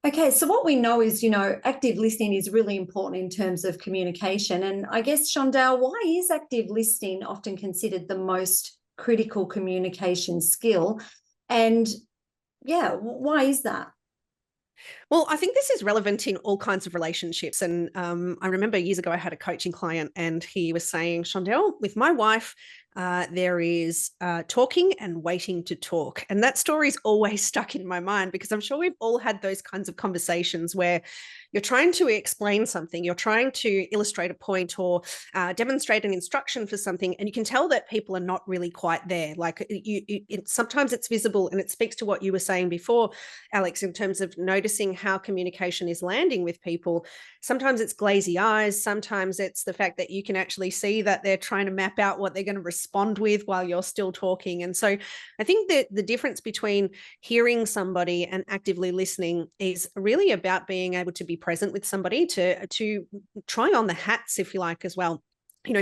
Okay, so what we know is, active listening is really important in terms of communication. And I guess, Shondell, why is active listening often considered the most critical communication skill? And yeah, why is that? Well, I think this is relevant in all kinds of relationships. And I remember years ago, I had a coaching client and he was saying, Shondell, with my wife, there is talking and waiting to talk. And that story's always stuck in my mind because I'm sure we've all had those kinds of conversations where you're trying to explain something, you're trying to illustrate a point or demonstrate an instruction for something, and you can tell that people are not really quite there. Like sometimes it's visible, and it speaks to what you were saying before, Alex, in terms of noticing how communication is landing with people. Sometimes it's glazy eyes. Sometimes it's the fact that you can actually see that they're trying to map out what they're going to respond with while you're still talking. And so I think that the difference between hearing somebody and actively listening is really about being able to be present with somebody, to try on the hats, if you like, as well.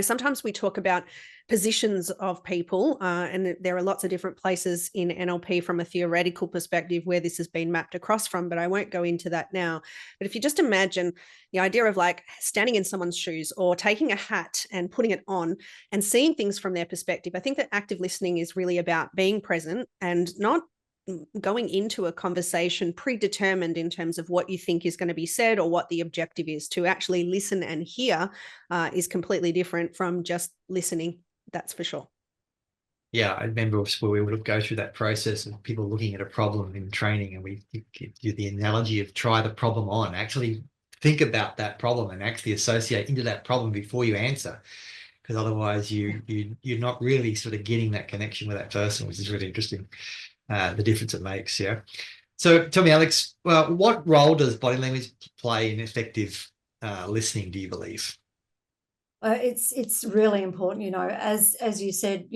Sometimes we talk about positions of people, and there are lots of different places in NLP from a theoretical perspective where this has been mapped across from, but I won't go into that now. But if you just imagine the idea of like standing in someone's shoes or taking a hat and putting it on and seeing things from their perspective, I think that active listening is really about being present and not going into a conversation predetermined in terms of what you think is going to be said or what the objective is. To actually listen and hear is completely different from just listening. That's for sure. Yeah, I remember where we would go through that process of people looking at a problem in training, and we do the analogy of try the problem on. Actually think about that problem and actually associate into that problem before you answer, because otherwise you're not really sort of getting that connection with that person, which is really interesting. The difference it makes, yeah. So tell me, Alex, well, what role does body language play in effective listening, do you believe? It's really important, as you said,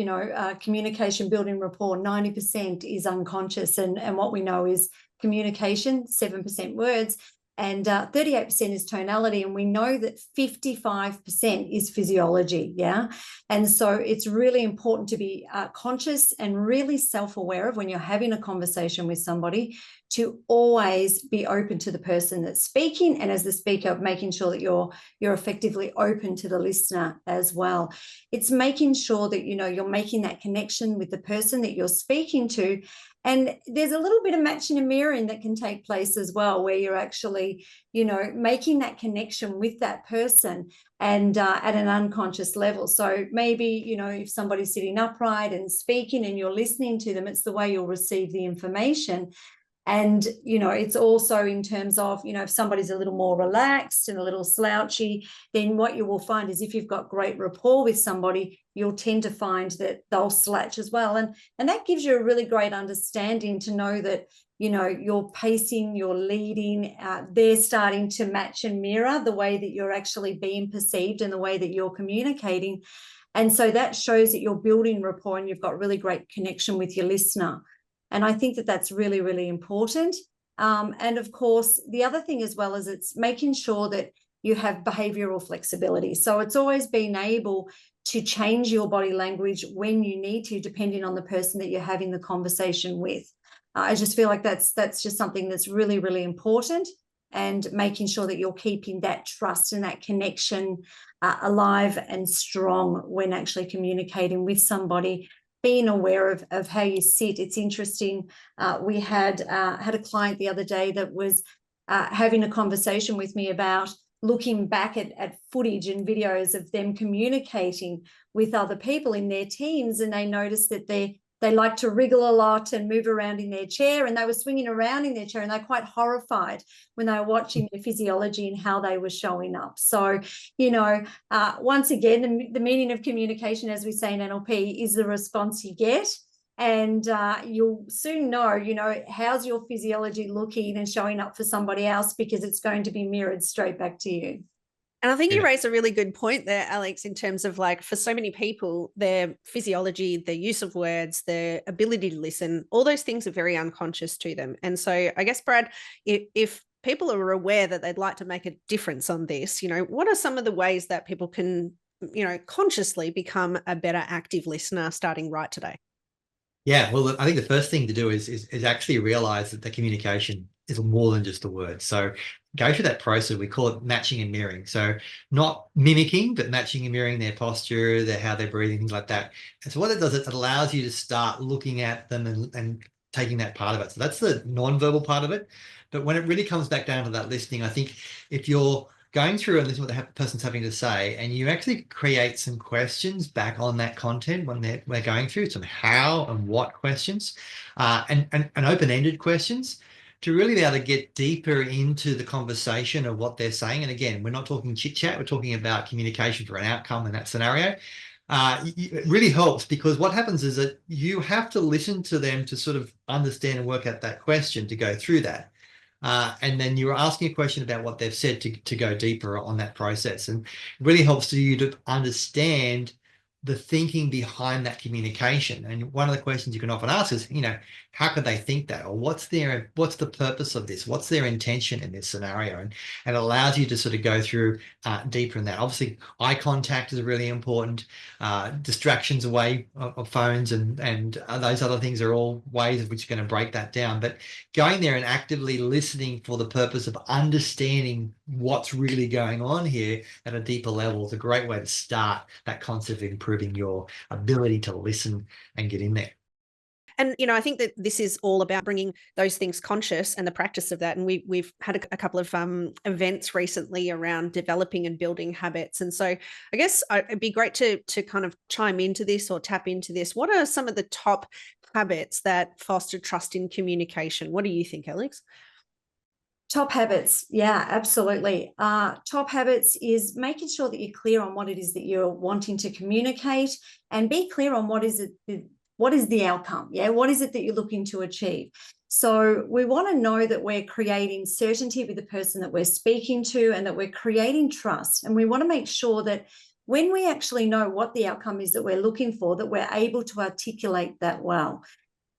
communication, building rapport, 90% is unconscious, and what we know is communication, 7% words, and 38% is tonality, and we know that 55% is physiology, yeah. And so it's really important to be conscious and really self-aware of when you're having a conversation with somebody, to always be open to the person that's speaking, and as the speaker, making sure that you're effectively open to the listener as well. It's making sure that you're making that connection with the person that you're speaking to. And there's a little bit of matching and mirroring that can take place as well, where you're actually, making that connection with that person and at an unconscious level. So maybe, if somebody's sitting upright and speaking and you're listening to them, it's the way you'll receive the information. And, it's also in terms of, if somebody's a little more relaxed and a little slouchy, then what you will find is if you've got great rapport with somebody, you'll tend to find that they'll slouch as well. And that gives you a really great understanding to know that, you're pacing, you're leading, they're starting to match and mirror the way that you're actually being perceived and the way that you're communicating. And so that shows that you're building rapport and you've got really great connection with your listener. And I think that that's really, really important. And of course, the other thing as well is it's making sure that you have behavioral flexibility. So it's always being able to change your body language when you need to, depending on the person that you're having the conversation with. I just feel like that's just something that's really, really important, and making sure that you're keeping that trust and that connection alive and strong when actually communicating with somebody. Being aware of how you sit. It's interesting. We had a client the other day that was having a conversation with me about looking back at footage and videos of them communicating with other people in their teams, and they noticed that they like to wriggle a lot and move around in their chair, and they were swinging around in their chair, and they're quite horrified when they were watching their physiology and how they were showing up. So, once again, the meaning of communication, as we say in NLP, is the response you get. And you'll soon know, how's your physiology looking and showing up for somebody else, because it's going to be mirrored straight back to you. And I think you Yeah. raised a really good point there, Alex, in terms of like, for so many people, their physiology, their use of words, their ability to listen, all those things are very unconscious to them. And so I guess, Brad, if people are aware that they'd like to make a difference on this, what are some of the ways that people can, consciously become a better active listener starting right today? Yeah, well, I think the first thing to do is actually realize that the communication is more than just a word. So go through that process. We call it matching and mirroring. So not mimicking, but matching and mirroring their posture, how they're breathing, things like that. And so what it does, it allows you to start looking at them and taking that part of it. So that's the non-verbal part of it. But when it really comes back down to that listening, I think if you're going through and listening to what the person's having to say, and you actually create some questions back on that content when they're going through some how and what questions, and open-ended questions, to really be able to get deeper into the conversation of what they're saying. And again, we're not talking chit chat, we're talking about communication for an outcome in that scenario. It really helps, because what happens is that you have to listen to them to sort of understand and work out that question to go through that. And then you're asking a question about what they've said to go deeper on that process. And it really helps for you to understand the thinking behind that communication. And one of the questions you can often ask is, how could they think that? Or what's the purpose of this? What's their intention in this scenario? And it allows you to sort of go through deeper in that. Obviously, eye contact is really important. Distractions away of phones and those other things are all ways of which you're going to break that down. But going there and actively listening for the purpose of understanding what's really going on here at a deeper level is a great way to start that concept of improving your ability to listen and get in there. And, I think that this is all about bringing those things conscious and the practice of that. And we've had a couple of events recently around developing and building habits. And so I guess it'd be great to kind of chime into this or tap into this. What are some of the top habits that foster trust in communication? What do you think, Alex? Top habits. Yeah, absolutely. Top habits is making sure that you're clear on what it is that you're wanting to communicate, and be clear on what is the outcome. Yeah. What is it that you're looking to achieve? So we want to know that we're creating certainty with the person that we're speaking to, and that we're creating trust. And we want to make sure that when we actually know what the outcome is that we're looking for, that we're able to articulate that well.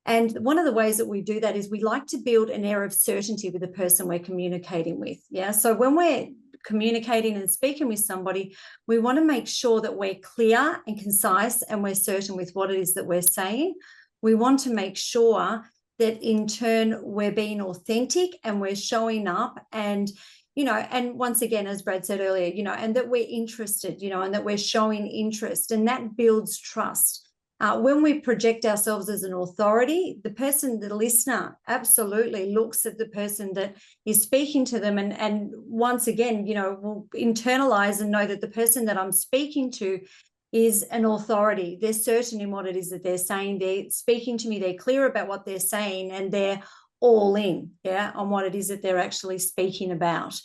And one of the ways that we do that is we like to build an air of certainty with the person we're communicating with. Yeah. So when we're communicating and speaking with somebody, we want to make sure that we're clear and concise, and we're certain with what it is that we're saying. We want to make sure that in turn we're being authentic and we're showing up, and and once again, as Brad said earlier, and that we're interested, and that we're showing interest, and that builds trust. When we project ourselves as an authority, the listener absolutely looks at the person that is speaking to them, and once again, will internalize and know that the person that I'm speaking to is an authority. They're certain in what it is that they're saying. They're speaking to me, they're clear about what they're saying, and they're all in, on what it is that they're actually speaking about.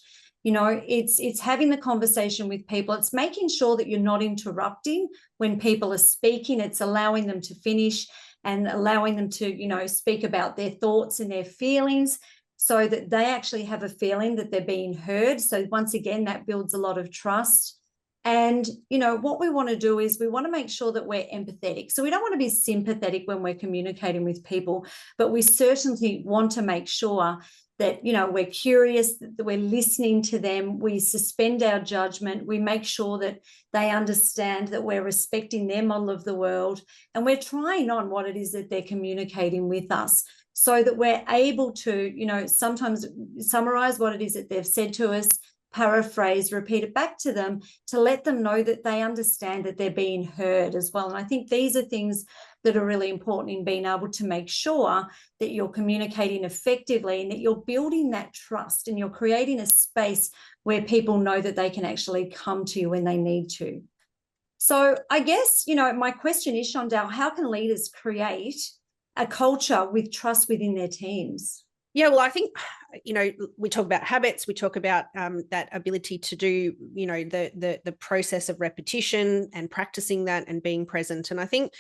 It's having the conversation with people. It's making sure that you're not interrupting when people are speaking. It's allowing them to finish and allowing them to, speak about their thoughts and their feelings, so that they actually have a feeling that they're being heard. So once again, that builds a lot of trust. And, what we want to do is we want to make sure that we're empathetic. So we don't want to be sympathetic when we're communicating with people, but we certainly want to make sure that, we're curious, that we're listening to them, we suspend our judgment, we make sure that they understand that we're respecting their model of the world, and we're trying on what it is that they're communicating with us, so that we're able to, sometimes summarize what it is that they've said to us, paraphrase, repeat it back to them, to let them know that they understand that they're being heard as well. And I think these are things that are really important in being able to make sure that you're communicating effectively, and that you're building that trust, and you're creating a space where people know that they can actually come to you when they need to. So I guess, my question is, Shondell, how can leaders create a culture with trust within their teams? Yeah, well, I think, we talk about habits, we talk about that ability to do, the process of repetition and practicing that and being present. And I think,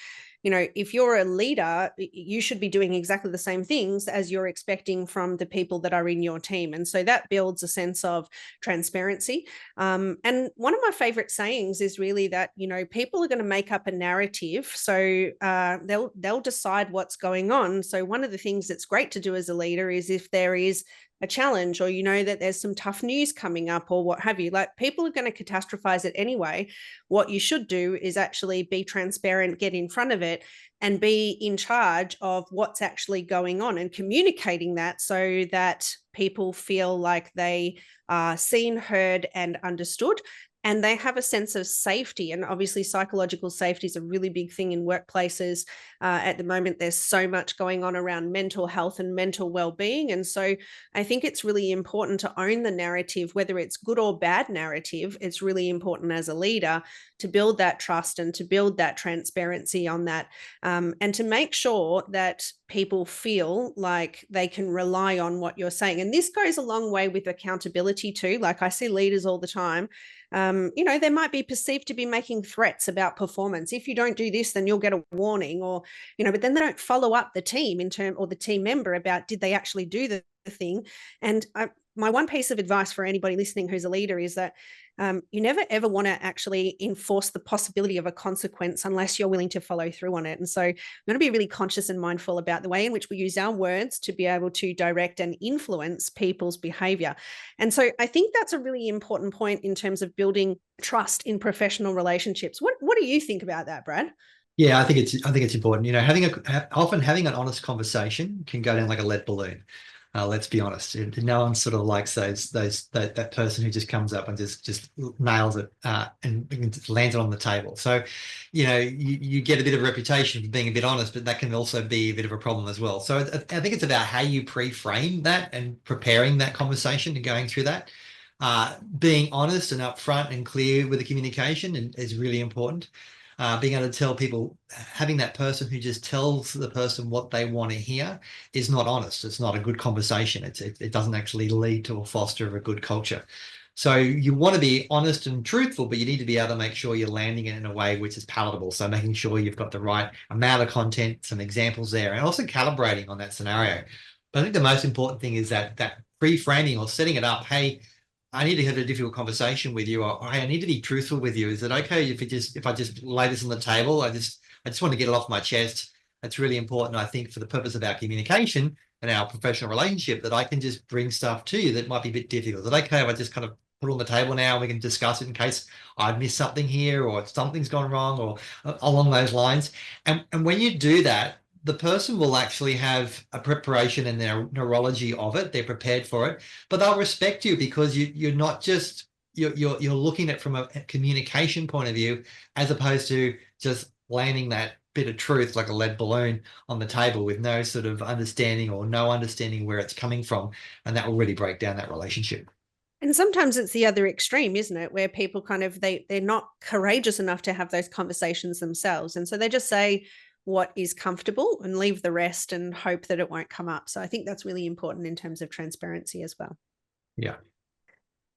if you're a leader, you should be doing exactly the same things as you're expecting from the people that are in your team. And so that builds a sense of transparency. And one of my favorite sayings is really that, people are going to make up a narrative. So they'll decide what's going on. So one of the things that's great to do as a leader is, if there is a challenge, or you know that there's some tough news coming up or what have you. Like, people are going to catastrophize it anyway. What you should do is actually be transparent, get in front of it, and be in charge of what's actually going on and communicating that so that people feel like they are seen, heard, and understood. And they have a sense of safety. And obviously, psychological safety is a really big thing in workplaces. At the moment, there's so much going on around mental health and mental well-being. And so I think it's really important to own the narrative, whether it's good or bad narrative. It's really important as a leader to build that trust and to build that transparency on that, and to make sure that people feel like they can rely on what you're saying. And this goes a long way with accountability too. Like, I see leaders all the time, they might be perceived to be making threats about performance. If you don't do this, then you'll get a warning, or, but then they don't follow up the team or the team member about, did they actually do the thing? And my one piece of advice for anybody listening who's a leader is that you never ever want to actually enforce the possibility of a consequence unless you're willing to follow through on it. And so I'm going to be really conscious and mindful about the way in which we use our words to be able to direct and influence people's behavior. And so I think that's a really important point in terms of building trust in professional relationships. What do you think about that, Brad? Yeah, I think it's important. Often having an honest conversation can go down like a lead balloon. Let's be honest. No one sort of likes that person who just comes up and just nails it and lands it on the table. So, you get a bit of a reputation for being a bit honest, but that can also be a bit of a problem as well. So I think it's about how you pre-frame that and preparing that conversation and going through that. Being honest and upfront and clear with the communication is really important. Being able to tell people, having that person who just tells the person what they want to hear is not honest. It's not a good conversation. It doesn't actually lead to a foster of a good culture. So you want to be honest and truthful, but you need to be able to make sure you're landing it in a way which is palatable. So making sure you've got the right amount of content, some examples there, and also calibrating on that scenario. But I think the most important thing is that pre-framing or setting it up. Hey, I need to have a difficult conversation with you, or hey, I need to be truthful with you. Is it okay if I just lay this on the table? I just want to get it off my chest. That's really important, I think, for the purpose of our communication and our professional relationship, that I can just bring stuff to you that might be a bit difficult. Is it okay if I just kind of put it on the table now and we can discuss it in case I've missed something here or something's gone wrong or along those lines? And when you do that, the person will actually have a preparation and their neurology of it. They're prepared for it, but they'll respect you because you're not just, you're looking at it from a communication point of view, as opposed to just landing that bit of truth like a lead balloon on the table with no sort of understanding or no understanding where it's coming from. And that will really break down that relationship. And sometimes it's the other extreme, isn't it? Where people they're not courageous enough to have those conversations themselves. And so they just say what is comfortable and leave the rest and hope that it won't come up. So I think that's really important in terms of transparency as well. Yeah.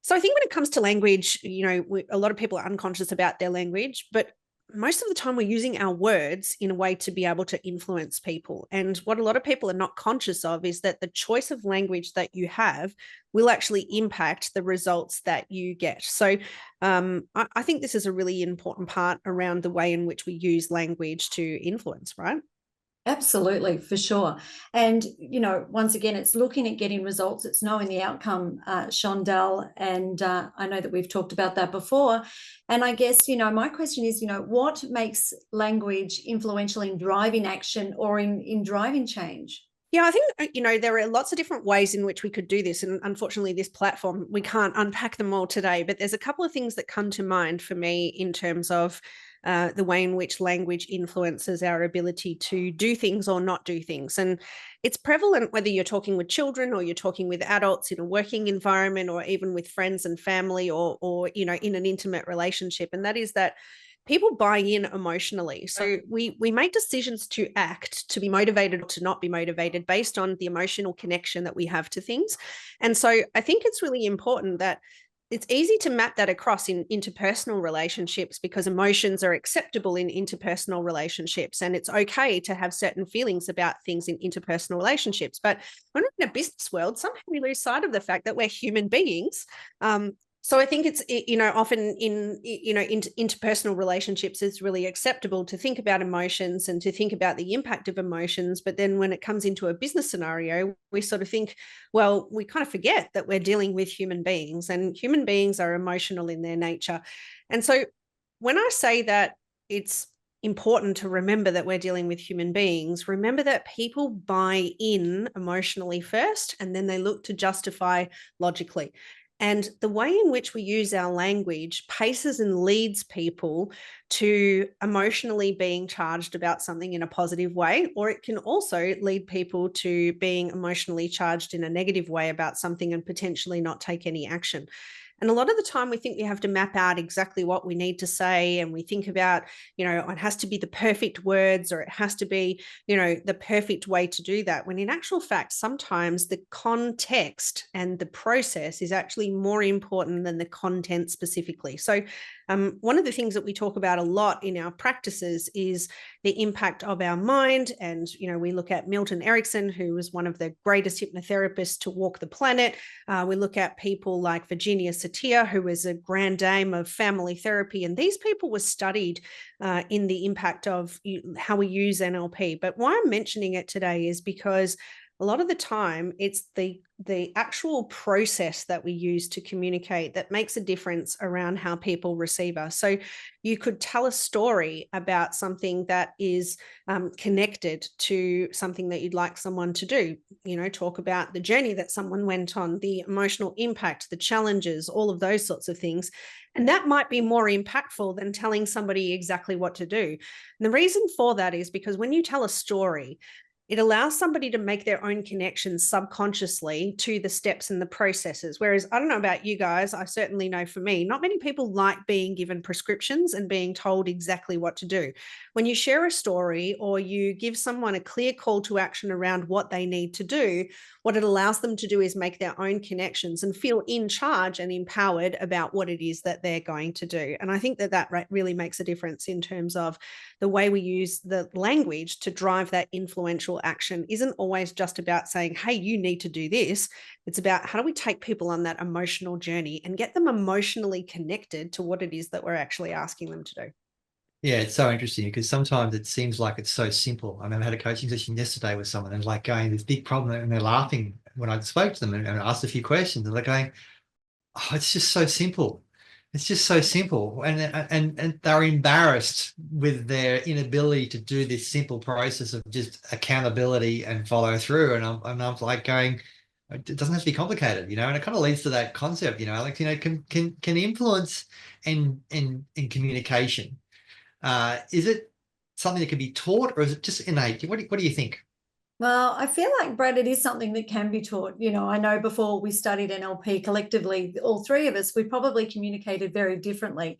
So I think when it comes to language, a lot of people are unconscious about their language, but most of the time we're using our words in a way to be able to influence people. And what a lot of people are not conscious of is that the choice of language that you have will actually impact the results that you get. So I think this is a really important part around the way in which we use language to influence, right? Absolutely, for sure. And, once again, it's looking at getting results. It's knowing the outcome, Shondell. And I know that we've talked about that before. And I guess, my question is, what makes language influential in driving action or in driving change? Yeah, I think, there are lots of different ways in which we could do this. And unfortunately, this platform, we can't unpack them all today. But there's a couple of things that come to mind for me in terms of the way in which language influences our ability to do things or not do things. And it's prevalent whether you're talking with children or you're talking with adults in a working environment or even with friends and family or in an intimate relationship. And that is that people buy in emotionally. So we make decisions to act, to be motivated or to not be motivated based on the emotional connection that we have to things. And so I think it's really important that it's easy to map that across in interpersonal relationships because emotions are acceptable in interpersonal relationships. And it's okay to have certain feelings about things in interpersonal relationships. But when we're in a business world, somehow we lose sight of the fact that we're human beings So I think it's, often in interpersonal relationships, it's really acceptable to think about emotions and to think about the impact of emotions. But then when it comes into a business scenario, we sort of think, well, we kind of forget that we're dealing with human beings, and human beings are emotional in their nature. And so when I say that it's important to remember that we're dealing with human beings, remember that people buy in emotionally first, and then they look to justify logically. And the way in which we use our language paces and leads people to emotionally being charged about something in a positive way, or it can also lead people to being emotionally charged in a negative way about something and potentially not take any action. And a lot of the time we think we have to map out exactly what we need to say. And we think about, it has to be the perfect words, or it has to be, the perfect way to do that. When in actual fact, sometimes the context and the process is actually more important than the content specifically. So one of the things that we talk about a lot in our practices is the impact of our mind. And, we look at Milton Erickson, who was one of the greatest hypnotherapists to walk the planet. We look at people like Virginia Satir, who is a grand dame of family therapy. And these people were studied in the impact of how we use NLP. But why I'm mentioning it today is because a lot of the time it's the actual process that we use to communicate that makes a difference around how people receive us. So you could tell a story about something that is connected to something that you'd like someone to do, talk about the journey that someone went on, the emotional impact, the challenges, all of those sorts of things. And that might be more impactful than telling somebody exactly what to do. And the reason for that is because when you tell a story, it allows somebody to make their own connections subconsciously to the steps and the processes. Whereas I don't know about you guys, I certainly know for me, not many people like being given prescriptions and being told exactly what to do. When you share a story or you give someone a clear call to action around what they need to do, what it allows them to do is make their own connections and feel in charge and empowered about what it is that they're going to do. And I think that really makes a difference in terms of the way we use the language to drive that influential action. Isn't always just about saying, hey, you need to do this. It's about how do we take people on that emotional journey and get them emotionally connected to what it is that we're actually asking them to do. Yeah, it's so interesting because sometimes it seems like it's so simple. I mean, I had a coaching session yesterday with someone and like going, this big problem, and they're laughing when I spoke to them and asked a few questions, and they're going, oh, it's just so simple. It's just so simple. And they're embarrassed with their inability to do this simple process of just accountability and follow through. And I'm like going, it doesn't have to be complicated, and it kind of leads to that concept, Alex, can influence in communication. Is it something that can be taught, or is it just innate? What do you think? Well, I feel like, Brad, it is something that can be taught. I know before we studied NLP collectively, all three of us, we probably communicated very differently.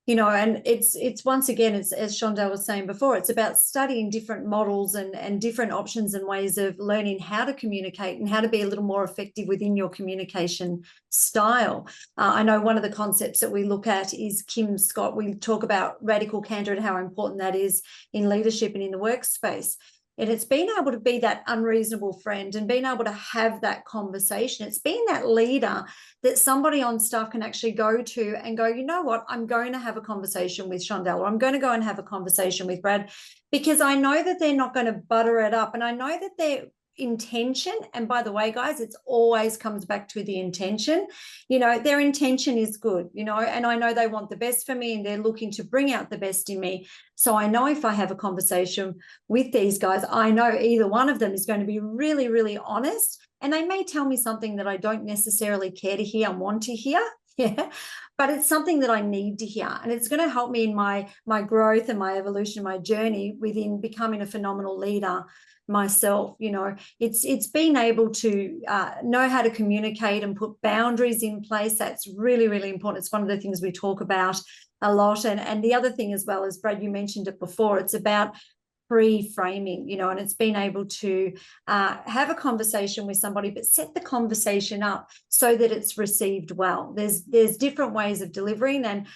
And it's once again, it's, as Shondell was saying before, it's about studying different models and different options and ways of learning how to communicate and how to be a little more effective within your communication style. I know one of the concepts that we look at is Kim Scott. We talk about radical candor and how important that is in leadership and in the workspace. And it's being able to be that unreasonable friend and being able to have that conversation. It's being that leader that somebody on staff can actually go to and go, you know what, I'm going to have a conversation with Shondell, or I'm going to go and have a conversation with Brad, because I know that they're not going to butter it up. And I know that their intention, and by the way, guys, it always comes back to the intention. Their intention is good, and I know they want the best for me and they're looking to bring out the best in me. So I know if I have a conversation with these guys, I know either one of them is going to be really, really honest. And they may tell me something that I don't necessarily care to hear and want to hear. Yeah. But it's something that I need to hear. And it's going to help me in my growth and my evolution, my journey within becoming a phenomenal leader myself. It's being able to know how to communicate and put boundaries in place. That's really, really important. It's one of the things we talk about a lot. And the other thing as well, as Brad, you mentioned it before, it's about pre-framing, and it's being able to have a conversation with somebody, but set the conversation up so that it's received well. There's different ways of delivering. And,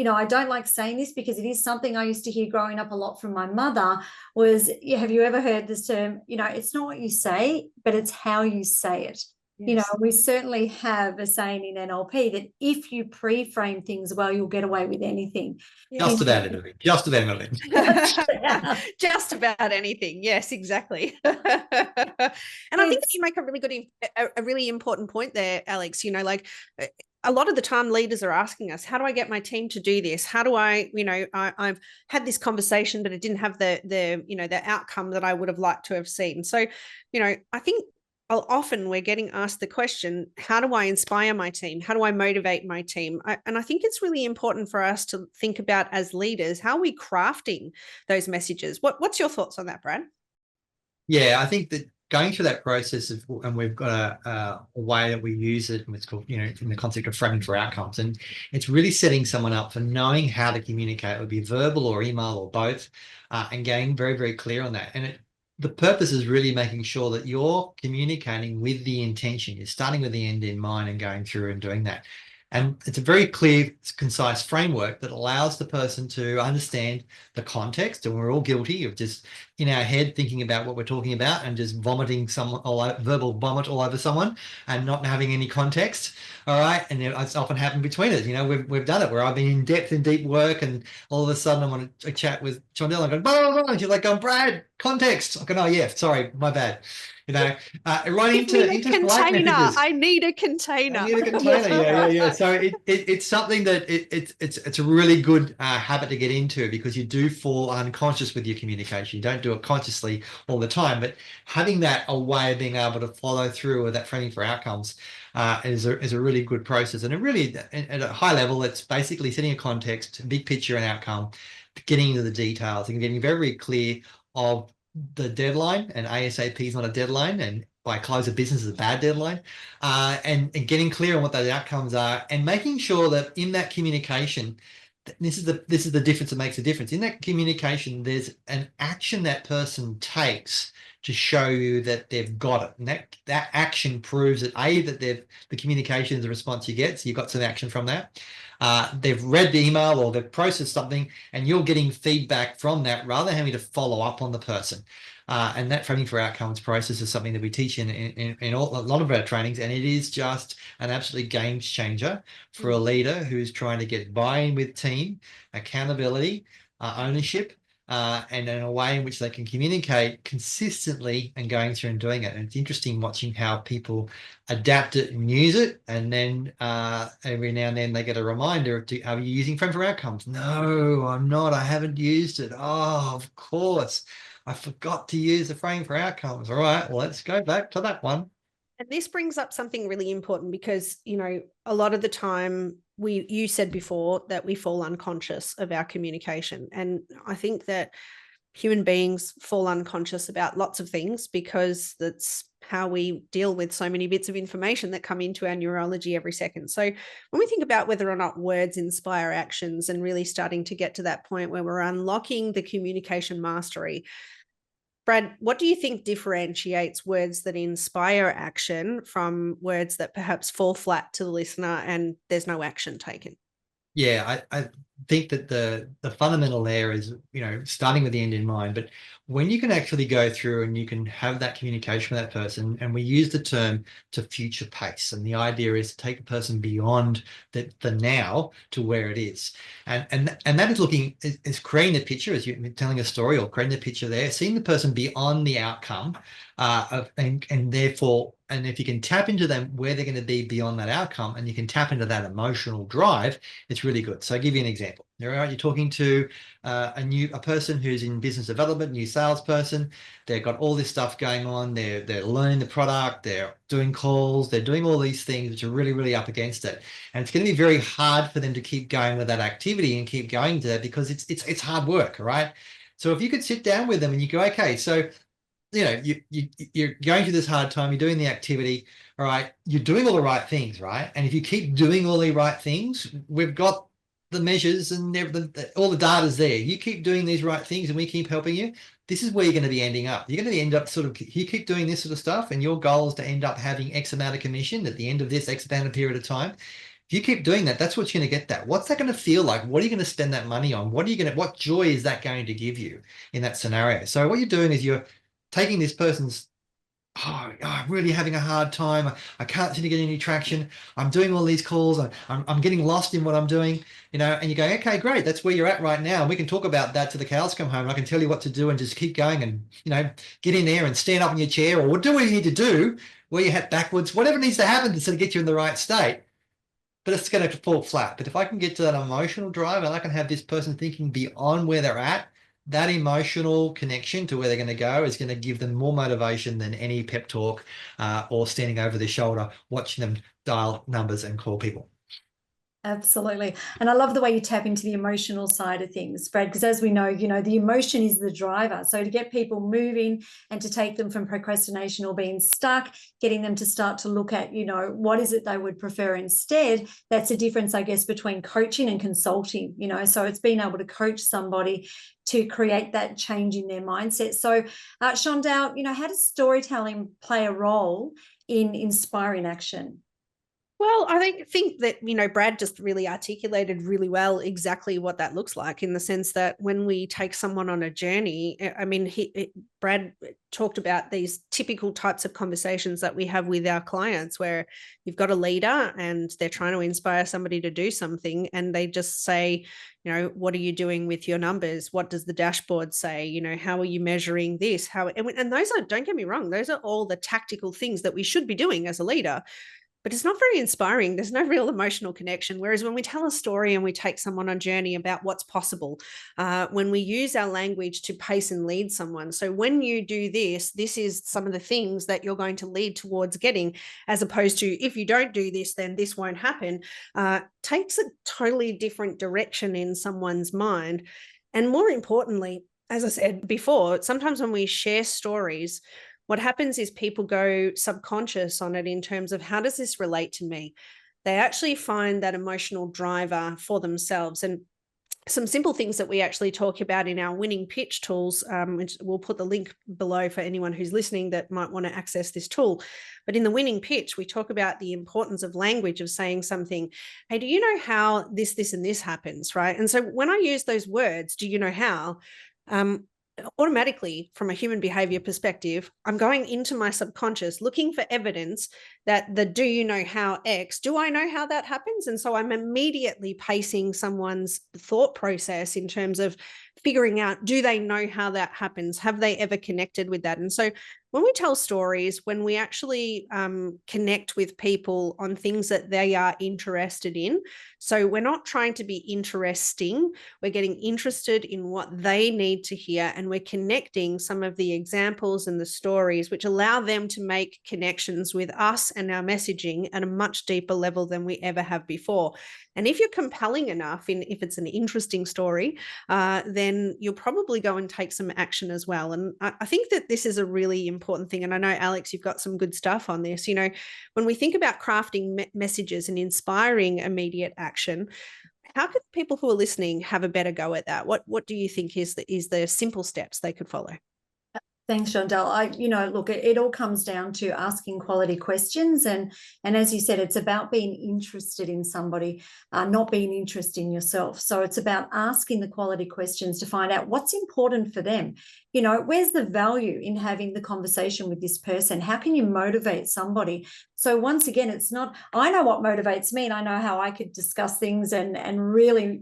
I don't like saying this because it is something I used to hear growing up a lot from my mother was, have you ever heard this term? It's not what you say, but it's how you say it. You know, Yes. we certainly have a saying in NLP that if you pre-frame things well, you'll get away with anything. Just Yes. about anything. Just about anything. Just about anything. Yes, exactly. And I think that It's you make a really good, a really important point there, Alex. You know, like a lot of the time leaders are asking us, how do I get my team to do this? How do I, you know, I've had this conversation, but it didn't have the, you know, the outcome that I would have liked to have seen. So, you know, I think often we're getting asked the question, how do I inspire my team? How do I motivate my team? And I think it's really important for us to think about as leaders, how are we crafting those messages? What's your thoughts on that, Brad? Yeah, I think that going through that process of, and we've got a way that we use it, and it's called, you know, in the concept of framing for outcomes, and it's really setting someone up for knowing how to communicate, whether it be verbal or email or both, and getting very, very clear on that. And the purpose is really making sure that you're communicating with the intention. You're starting with the end in mind and going through and doing that. And it's a very clear, concise framework that allows the person to understand the context. And we're all guilty of just in our head thinking about what we're talking about and just vomiting some verbal vomit all over someone and not having any context. All right. And it's often happened between us. You know, we've done it where I've been in depth and deep work, and all of a sudden I'm on a chat with Chandel. I'm going, blah, blah, blah. And she's like, Brad, context. I'm going, oh, yeah, sorry, my bad. You know, right Give me a into polite container. messages. I need a container. I need a container. Yeah. So it's something that it's a really good habit to get into, because you do fall unconscious with your communication. You don't do it consciously all the time, but having that a way of being able to follow through with that framing for outcomes is a really good process. And it really, at a high level, it's basically setting a context, big picture and outcome, getting into the details and getting very, very clear of the deadline. And ASAP is not a deadline, and by close of business is a bad deadline, and getting clear on what those outcomes are, and making sure that in that communication, this is the difference that makes a difference. In that communication, there's an action that person takes to show you that they've got it, and that action proves that that the communication is the response you get. So you've got some action from that. They've read the email or they've processed something, and you're getting feedback from that rather than having to follow up on the person. And that framing for outcomes process is something that we teach in a lot of our trainings, and it is just an absolute game changer for a leader who's trying to get buy-in with team, accountability, ownership, and in a way in which they can communicate consistently and going through and doing it. And it's interesting watching how people adapt it and use it, and then every now and then they get a reminder of, are you using frame for outcomes? No, I'm not. I haven't used it. Oh, of course. I forgot to use the frame for outcomes. All right, well, let's go back to that one. And this brings up something really important, because, you know, a lot of the time you said before that we fall unconscious of our communication. And I think that human beings fall unconscious about lots of things, because that's how we deal with so many bits of information that come into our neurology every second. So when we think about whether or not words inspire actions, and really starting to get to that point where we're unlocking the communication mastery, Brad, what do you think differentiates words that inspire action from words that perhaps fall flat to the listener and there's no action taken? Yeah, I think that the fundamental there is, you know, starting with the end in mind. But when you can actually go through and you can have that communication with that person, and we use the term to future pace, and the idea is to take the person beyond the now to where it is, and that is looking is creating the picture, as you're telling a story or creating the picture there, seeing the person beyond the outcome, and therefore. And if you can tap into them where they're going to be beyond that outcome, and you can tap into that emotional drive, it's really good. So I'll give you an example. All right, you're talking to a person who's in business development, new salesperson. They've got all this stuff going on. They're learning the product. They're doing calls. They're doing all these things which are really, really up against it. And it's going to be very hard for them to keep going with that activity and keep going to that, because it's hard work. All right. So if you could sit down with them and you go, okay, so you know, you're going through this hard time, you're doing the activity, all right, you're doing all the right things, right? And if you keep doing all the right things, we've got the measures and all the data's there. You keep doing these right things and we keep helping you. This is where you're going to be ending up. You're going to end up sort of, you keep doing this sort of stuff, and your goal is to end up having X amount of commission at the end of this X amount of period of time. If you keep doing that, that's what you're going to get that. What's that going to feel like? What are you going to spend that money on? What joy is that going to give you in that scenario? So what you're doing is you're taking this person's oh, I'm really having a hard time. I can't seem to get any traction. I'm doing all these calls. I'm getting lost in what I'm doing, and you go, okay, great. That's where you're at right now. We can talk about that till the cows come home. I can tell you what to do and just keep going and, get in there and stand up in your chair or do what you need to do, wear your hat backwards, whatever needs to happen to sort of get you in the right state. But it's going to fall flat. But if I can get to that emotional drive and I can have this person thinking beyond where they're at, that emotional connection to where they're going to go is going to give them more motivation than any pep talk or standing over their shoulder, watching them dial numbers and call people. Absolutely. And I love the way you tap into the emotional side of things, Brad, because as we know, the emotion is the driver. So to get people moving and to take them from procrastination or being stuck, getting them to start to look at, what is it they would prefer instead, that's a difference, I guess, between coaching and consulting, so it's being able to coach somebody to create that change in their mindset. So Shondell, how does storytelling play a role in inspiring action? Well, I think that, Brad just really articulated really well exactly what that looks like, in the sense that when we take someone on a journey, I mean, Brad talked about these typical types of conversations that we have with our clients, where you've got a leader and they're trying to inspire somebody to do something, and they just say, what are you doing with your numbers? What does the dashboard say? How are you measuring this? And those are, don't get me wrong, those are all the tactical things that we should be doing as a leader. But it's not very inspiring. There's no real emotional connection. Whereas when we tell a story and we take someone on a journey about what's possible, when we use our language to pace and lead someone. So when you do this, this is some of the things that you're going to lead towards getting, as opposed to, if you don't do this, then this won't happen, takes a totally different direction in someone's mind. And more importantly, as I said before, sometimes when we share stories, what happens is people go subconscious on it in terms of, how does this relate to me? They actually find that emotional driver for themselves. And some simple things that we actually talk about in our winning pitch tools, which we'll put the link below for anyone who's listening that might want to access this tool. But in the winning pitch, we talk about the importance of language, of saying something, hey, do you know how this, and this happens, right? And so when I use those words, do you know how? Automatically, from a human behavior perspective, I'm going into my subconscious looking for evidence that the do you know how X, do I know how that happens? And so I'm immediately pacing someone's thought process in terms of figuring out, do they know how that happens? Have they ever connected with that? And so when we tell stories, when we actually connect with people on things that they are interested in, so we're not trying to be interesting, we're getting interested in what they need to hear, and we're connecting some of the examples and the stories which allow them to make connections with us and our messaging at a much deeper level than we ever have before. And if you're compelling enough, if it's an interesting story, then you'll probably go and take some action as well. And I think that this is a really important thing. And I know, Alex, you've got some good stuff on this. When we think about crafting messages and inspiring immediate action, how could people who are listening have a better go at that? What do you think is the simple steps they could follow? Thanks, Shondell. Look, it all comes down to asking quality questions. And as you said, it's about being interested in somebody, not being interested in yourself. So it's about asking the quality questions to find out what's important for them. Where's the value in having the conversation with this person? How can you motivate somebody? So once again, it's not, I know what motivates me, and I know how I could discuss things and really,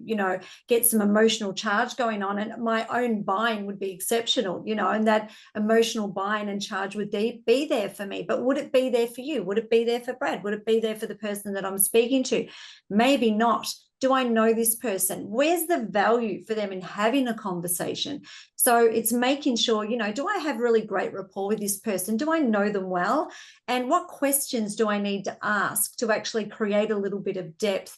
get some emotional charge going on, and my own buying would be exceptional, and that emotional buying and charge would be there for me. But would it be there for you? Would it be there for Brad? Would it be there for the person that I'm speaking to? Maybe not. Do I know this person? Where's the value for them in having a conversation? So it's making sure, do I have really great rapport with this person? Do I know them well? And what questions do I need to ask to actually create a little bit of depth,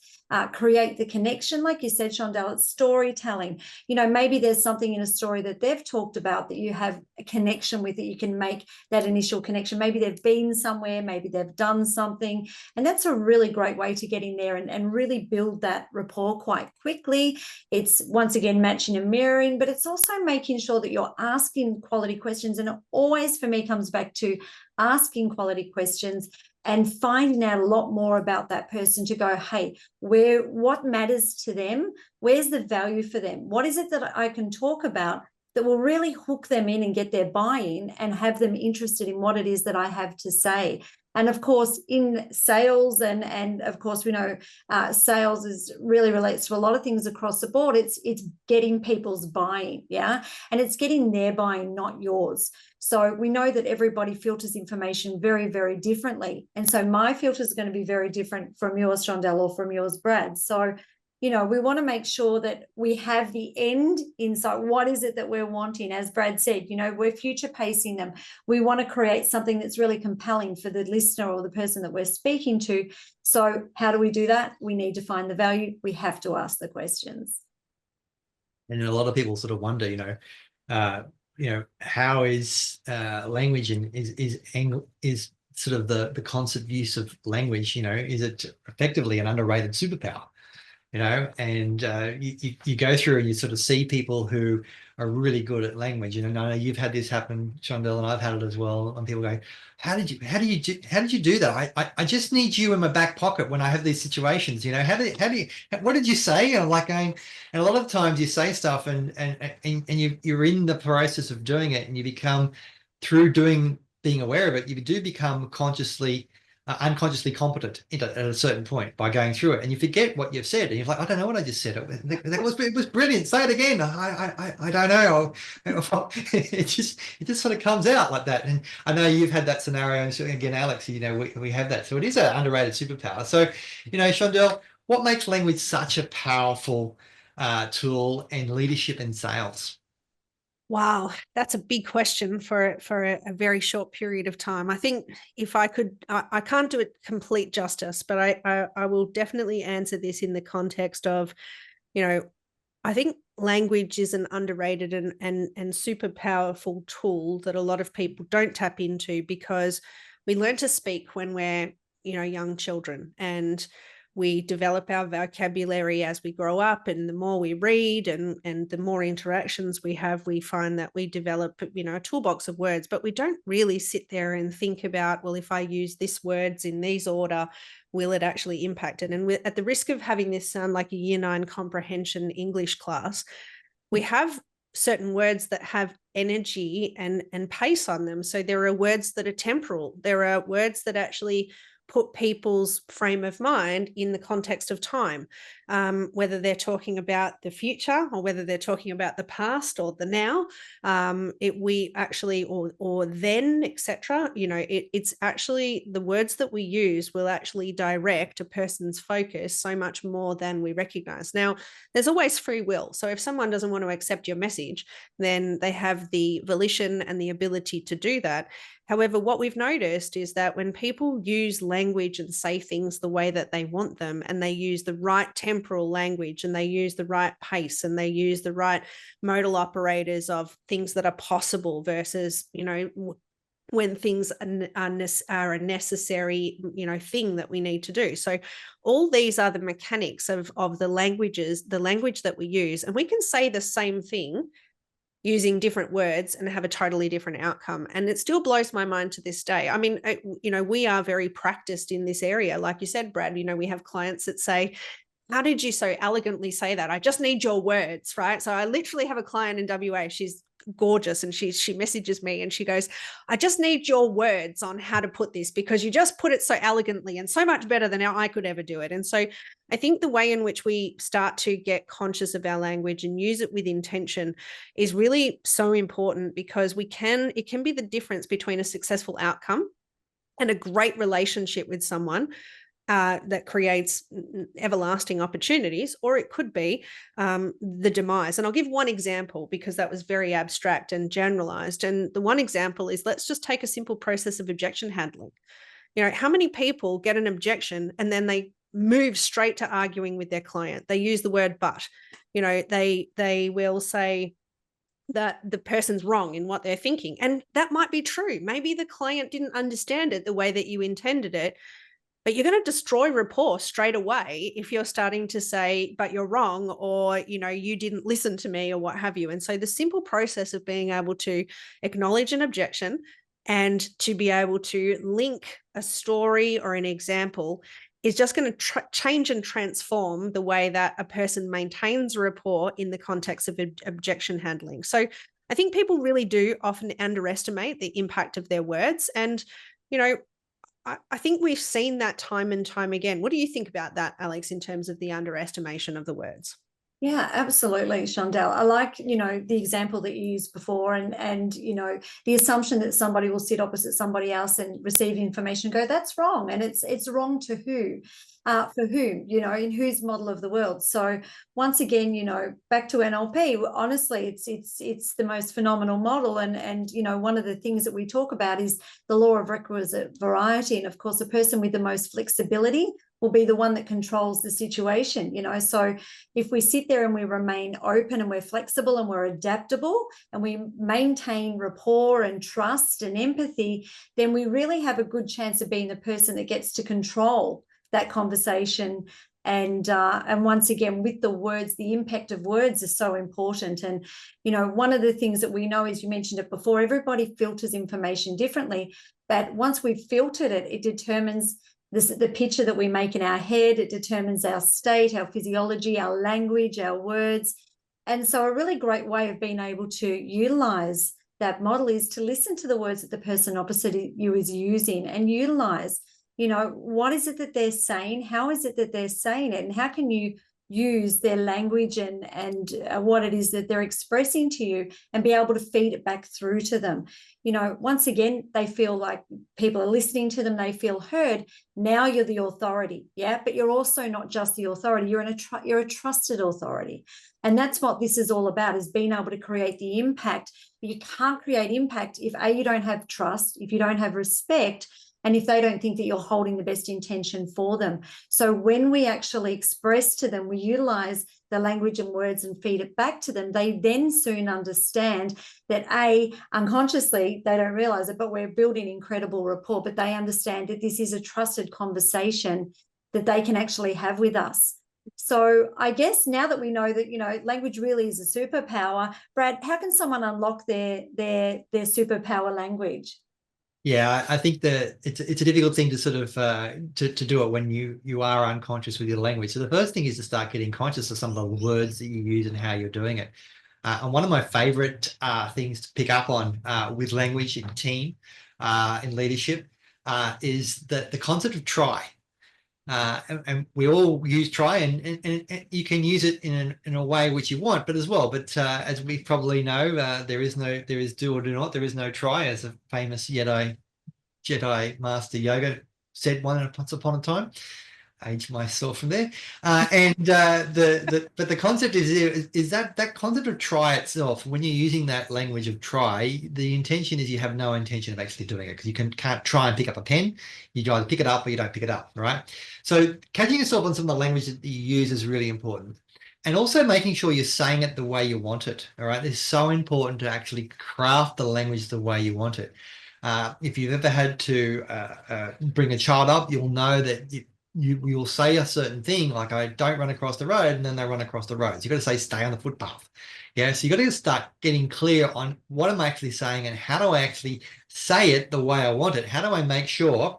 create the connection? Like you said, Shondell, it's storytelling. Maybe there's something in a story that they've talked about that you have a connection with, that you can make that initial connection. Maybe they've been somewhere, maybe they've done something. And that's a really great way to get in there and really build that rapport quite quickly. It's once again matching and mirroring, but it's also making sure that you're asking quality questions. And it always, for me, comes back to asking quality questions and finding out a lot more about that person to go, hey, what matters to them? Where's the value for them? What is it that I can talk about that will really hook them in and get their buy-in and have them interested in what it is that I have to say. And of course, in sales, and of course, we know sales really relates to a lot of things across the board. It's getting people's buy-in, yeah, and it's getting their buy-in, not yours. So we know that everybody filters information very, very differently, and so my filters are going to be very different from yours, Shondell, or from yours, Brad. So, you know, we want to make sure that we have the end insight. What is it that we're wanting? As Brad said, you know, we're future pacing them. We want to create something that's really compelling for the listener or the person that we're speaking to. So how do we do that? We need to find the value. We have to ask the questions. And a lot of people sort of wonder, how is language and is sort of the constant use of language, is it effectively an underrated superpower? And you go through and you sort of see people who are really good at language. And I know you've had this happen, Shondell, and I've had it as well. And people go, how did you do that? I just need you in my back pocket when I have these situations. What did you say? And I'm like going, and a lot of times you say stuff and you're in the process of doing it, and you become, through being aware of it, you do become unconsciously competent at a certain point by going through it, and you forget what you've said, and you're like, I don't know what I just said. It was brilliant. Say it again. I don't know. It just sort of comes out like that. And I know you've had that scenario, and so again, Alex, we have that. So it is an underrated superpower. So, Shondell, what makes language such a powerful tool in leadership and sales? Wow, that's a big question for a very short period of time. I think if I could, I can't do it complete justice, but I will definitely answer this in the context of, I think language is an underrated and super powerful tool that a lot of people don't tap into, because we learn to speak when we're, young children, and we develop our vocabulary as we grow up, and the more we read and the more interactions we have, we find that we develop, a toolbox of words, but we don't really sit there and think about, well, if I use this words in these order, will it actually impact it? And we're at the risk of having this sound like a year 9 comprehension English class. We have certain words that have energy and pace on them. So there are words that are temporal. There are words that actually put people's frame of mind in the context of time, whether they're talking about the future or whether they're talking about the past or the now, or then, etc. It's actually the words that we use will actually direct a person's focus so much more than we recognize. Now, there's always free will. So if someone doesn't want to accept your message, then they have the volition and the ability to do that. However, what we've noticed is that when people use language and say things the way that they want them, and they use the right temporal language, and they use the right pace, and they use the right modal operators of things that are possible versus, when things are a necessary, thing that we need to do. So all these are the mechanics of the language that we use, and we can say the same thing using different words and have a totally different outcome. And it still blows my mind to this day. I mean, we are very practiced in this area. Like you said, Brad, we have clients that say, how did you so elegantly say that? I just need your words, right? So I literally have a client in WA. She's gorgeous, and she messages me and she goes, I just need your words on how to put this, because you just put it so elegantly and so much better than how I could ever do it. And so I think the way in which we start to get conscious of our language and use it with intention is really so important, because it can be the difference between a successful outcome and a great relationship with someone that creates everlasting opportunities, or it could be the demise. And I'll give one example, because that was very abstract and generalized. And the one example is, let's just take a simple process of objection handling. How many people get an objection and then they move straight to arguing with their client? They use the word but. They will say that the person's wrong in what they're thinking. And that might be true. Maybe the client didn't understand it the way that you intended it. But you're going to destroy rapport straight away if you're starting to say, but you're wrong, or, you didn't listen to me, or what have you. And so the simple process of being able to acknowledge an objection and to be able to link a story or an example is just going to change and transform the way that a person maintains rapport in the context of objection handling. So I think people really do often underestimate the impact of their words. And, you know, I think we've seen that time and time again. What do you think about that, Alex, in terms of the underestimation of the words? Yeah, absolutely, Shondell. I like, the example that you used before, and the assumption that somebody will sit opposite somebody else and receive information and go, that's wrong. And it's wrong to who? For whom, in whose model of the world. So once again, back to NLP, honestly, it's the most phenomenal model. And one of the things that we talk about is the law of requisite variety. And of course, the person with the most flexibility will be the one that controls the situation. So if we sit there and we remain open and we're flexible and we're adaptable and we maintain rapport and trust and empathy, then we really have a good chance of being the person that gets to control that conversation. And once again, with the words, the impact of words is so important. And one of the things that we know is, you mentioned it before, everybody filters information differently, but once we've filtered it, it determines the picture that we make in our head. It determines our state, our physiology, our language, our words. And so a really great way of being able to utilize that model is to listen to the words that the person opposite you is using, and utilize, what is it that they're saying? How is it that they're saying it? And how can you use their language and what it is that they're expressing to you, and be able to feed it back through to them? Once again, they feel like people are listening to them, they feel heard. Now you're the authority, yeah, but you're also not just the authority, you're a trusted authority. And that's what this is all about, is being able to create the impact. But you can't create impact if you don't have trust, if you don't have respect, and if they don't think that you're holding the best intention for them. So when we actually express to them, we utilize the language and words and feed it back to them, they then soon understand that unconsciously, they don't realize it, but we're building incredible rapport, but they understand that this is a trusted conversation that they can actually have with us. So I guess now that we know that, language really is a superpower, Brad, how can someone unlock their superpower language? Yeah, I think that it's a difficult thing to sort of to do it when you are unconscious with your language. So the first thing is to start getting conscious of some of the words that you use and how you're doing it. And one of my favorite things to pick up on with language in team, in leadership, is the concept of try. And we all use try, and you can use it in a way which you want, but as well. But as we probably know, there is do or do not. There is no try, as a famous Jedi Master Yoda said once upon a time. Aged myself from there. But the concept is that concept of try itself. When you're using that language of try, the intention is you have no intention of actually doing it, because you can't try and pick up a pen. You either pick it up or you don't pick it up, right? So catching yourself on some of the language that you use is really important. And also making sure you're saying it the way you want it, all right? It's so important to actually craft the language the way you want it. If you've ever had to bring a child up, you'll know that you'll say a certain thing, like, I don't run across the road, and then they run across the road. So you've got to say, stay on the footpath. Yeah, so you've got to start getting clear on what I'm actually saying and how do I actually say it the way I want it. How do I make sure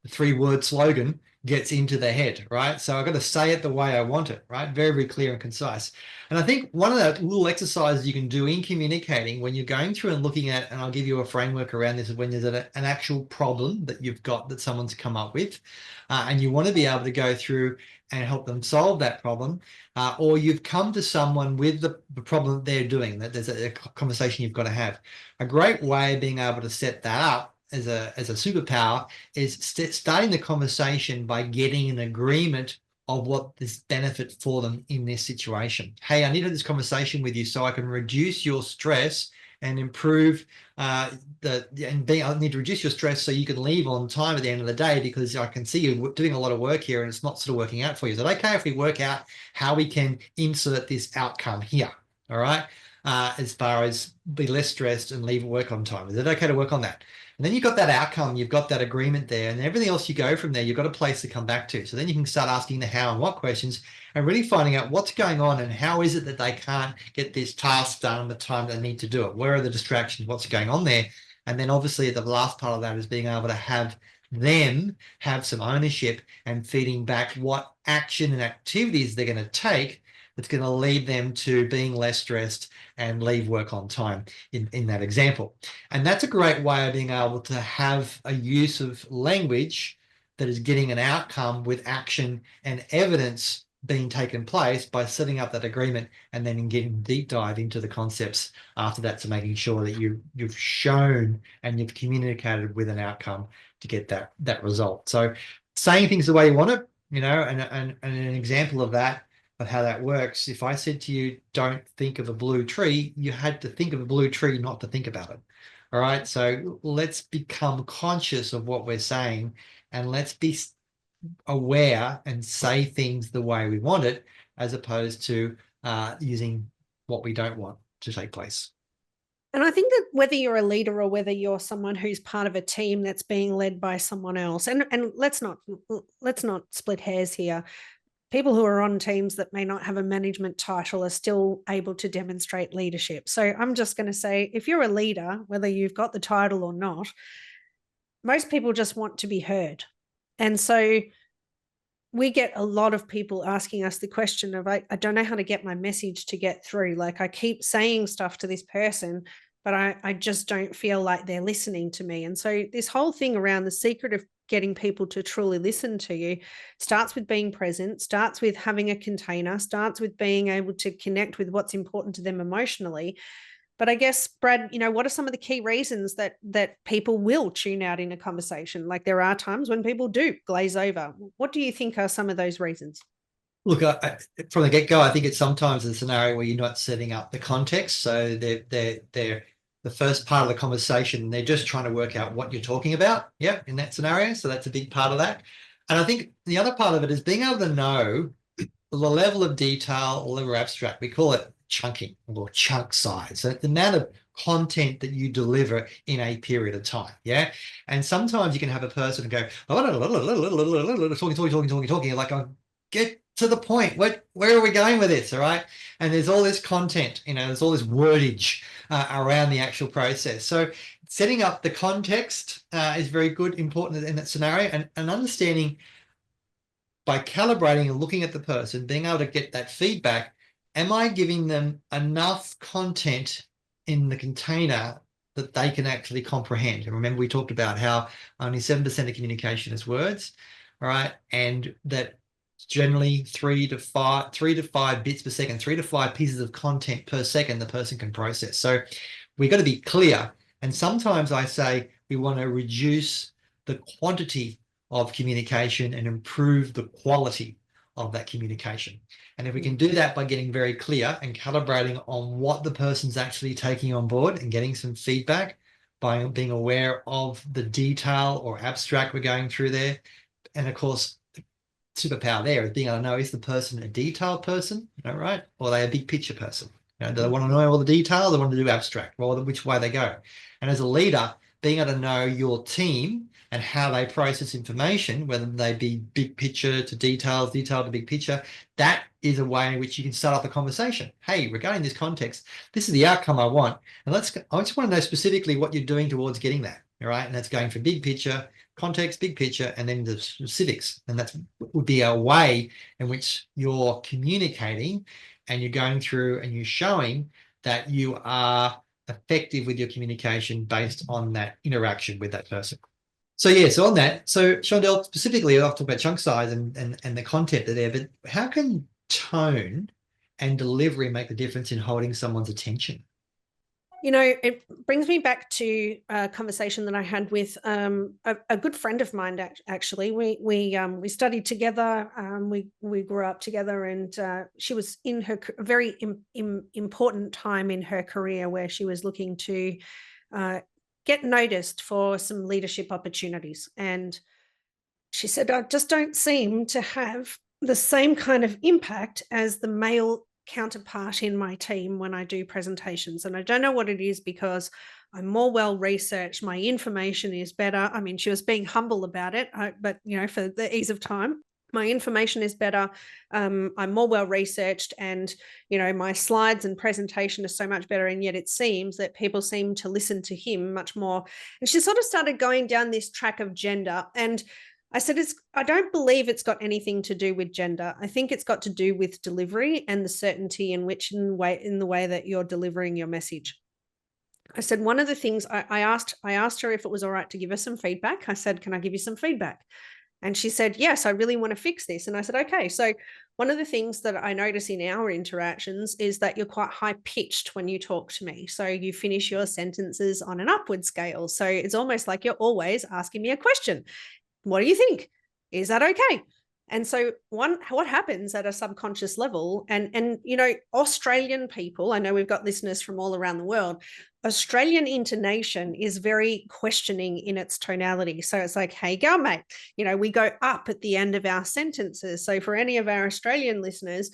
the 3-word slogan gets into their head, right? So I've got to say it the way I want it, right? Very, very clear and concise. And I think one of the little exercises you can do in communicating when you're going through and looking at, and I'll give you a framework around this, is when there's an actual problem that you've got that someone's come up with, and you want to be able to go through and help them solve that problem, or you've come to someone with the problem that they're doing, that there's a conversation you've got to have. A great way of being able to set that up as a superpower is starting the conversation by getting an agreement of what this benefit for them in this situation. Hey, I need to have this conversation with you so I can reduce your stress and improve I need to reduce your stress so you can leave on time at the end of the day, because I can see you doing a lot of work here and it's not sort of working out for you. Is it okay if we work out how we can insert this outcome here? All right. As far as be less stressed and leave work on time. Is it okay to work on that? And then you've got that outcome, you've got that agreement there, and everything else you go from there, you've got a place to come back to. So then you can start asking the how and what questions and really finding out what's going on and how is it that they can't get this task done in the time they need to do it. Where are the distractions? What's going on there? And then obviously the last part of that is being able to have them have some ownership and feeding back what action and activities they're going to take that's going to lead them to being less stressed and leave work on time in that example. And that's a great way of being able to have a use of language that is getting an outcome with action and evidence being taken place by setting up that agreement and then getting deep dive into the concepts after that, to making sure that you've shown and you've communicated with an outcome to get that result. So saying things the way you want it, you know, and an example of that, of how that works, if I said to you, don't think of a blue tree, you had to think of a blue tree, not to think about it. All right, so let's become conscious of what we're saying, and let's be aware and say things the way we want it, as opposed to using what we don't want to take place. And I think that whether you're a leader or whether you're someone who's part of a team that's being led by someone else, and let's not split hairs here. People who are on teams that may not have a management title are still able to demonstrate leadership. So I'm just going to say, if you're a leader, whether you've got the title or not, most people just want to be heard. And so we get a lot of people asking us the question of, I don't know how to get my message to get through. Like, I keep saying stuff to this person, but I just don't feel like they're listening to me. And so this whole thing around the secret of getting people to truly listen to you starts with being present, starts with having a container, starts with being able to connect with what's important to them emotionally. But I guess, Brad, you know, what are some of the key reasons that people will tune out in a conversation? Like, there are times when people do glaze over. What do you think are some of those reasons? Look, from the get-go, I think it's sometimes a scenario where you're not setting up the context. So they're the first part of the conversation, they're just trying to work out what you're talking about. Yeah, in that scenario. So that's a big part of that. And I think the other part of it is being able to know the level of detail or level of abstract. We call it chunking or chunk size. So the amount of content that you deliver in a period of time. Yeah. And sometimes you can have a person go, talking, like, get to the point. Where are we going with this? All right. And there's all this content, you know, there's all this wordage around the actual process. So setting up the context is very good, important in that scenario, and understanding by calibrating and looking at the person, being able to get that feedback. Am I giving them enough content in the container that they can actually comprehend? And remember, we talked about how only 7% of communication is words, all right? And that generally 3 to 5 bits per second, 3 to 5 pieces of content per second the person can process. So we've got to be clear. And sometimes I say we want to reduce the quantity of communication and improve the quality of that communication. And if we can do that by getting very clear and calibrating on what the person's actually taking on board and getting some feedback, by being aware of the detail or abstract we're going through there. And of course, the superpower there is being able to know, is the person a detailed person, you know, right? Or are they a big picture person? You know, do they want to know all the detail? They want to do abstract, or which way they go. And as a leader, being able to know your team and how they process information, whether they be big picture to details, detail to big picture, that is a way in which you can start off the conversation. Hey, regarding this context, this is the outcome I want. And I just want to know specifically what you're doing towards getting that. All right. And that's going for big picture, context, big picture, and then the specifics. And that would be a way in which you're communicating and you're going through and you're showing that you are effective with your communication based on that interaction with that person. So yeah, so on that, so Shondell, specifically, I've talked about chunk size and the content there, but how can tone and delivery make the difference in holding someone's attention? You know, it brings me back to a conversation that I had with a good friend of mine. Actually, we studied together. We grew up together, and she was in her very important time in her career where she was looking to get noticed for some leadership opportunities. And she said, I just don't seem to have the same kind of impact as the male counterpart in my team when I do presentations. And I don't know what it is, because I'm more well researched. My information is better. I mean, she was being humble about it, but, you know, for the ease of time, my information is better. I'm more well researched, and, you know, my slides and presentation are so much better. And yet it seems that people seem to listen to him much more. And she sort of started going down this track of gender. And I said, I don't believe it's got anything to do with gender. I think it's got to do with delivery and the certainty in the way that you're delivering your message. I said, one of the things I asked her if it was all right to give her some feedback. I said, can I give you some feedback? And she said, yes, I really want to fix this. And I said, okay. So one of the things that I notice in our interactions is that you're quite high pitched when you talk to me. So you finish your sentences on an upward scale. So it's almost like you're always asking me a question. What do you think? Is that okay? And so what happens at a subconscious level, and you know, Australian people, I know we've got listeners from all around the world, Australian intonation is very questioning in its tonality. So it's like, hey, girl, mate, you know, we go up at the end of our sentences. So for any of our Australian listeners,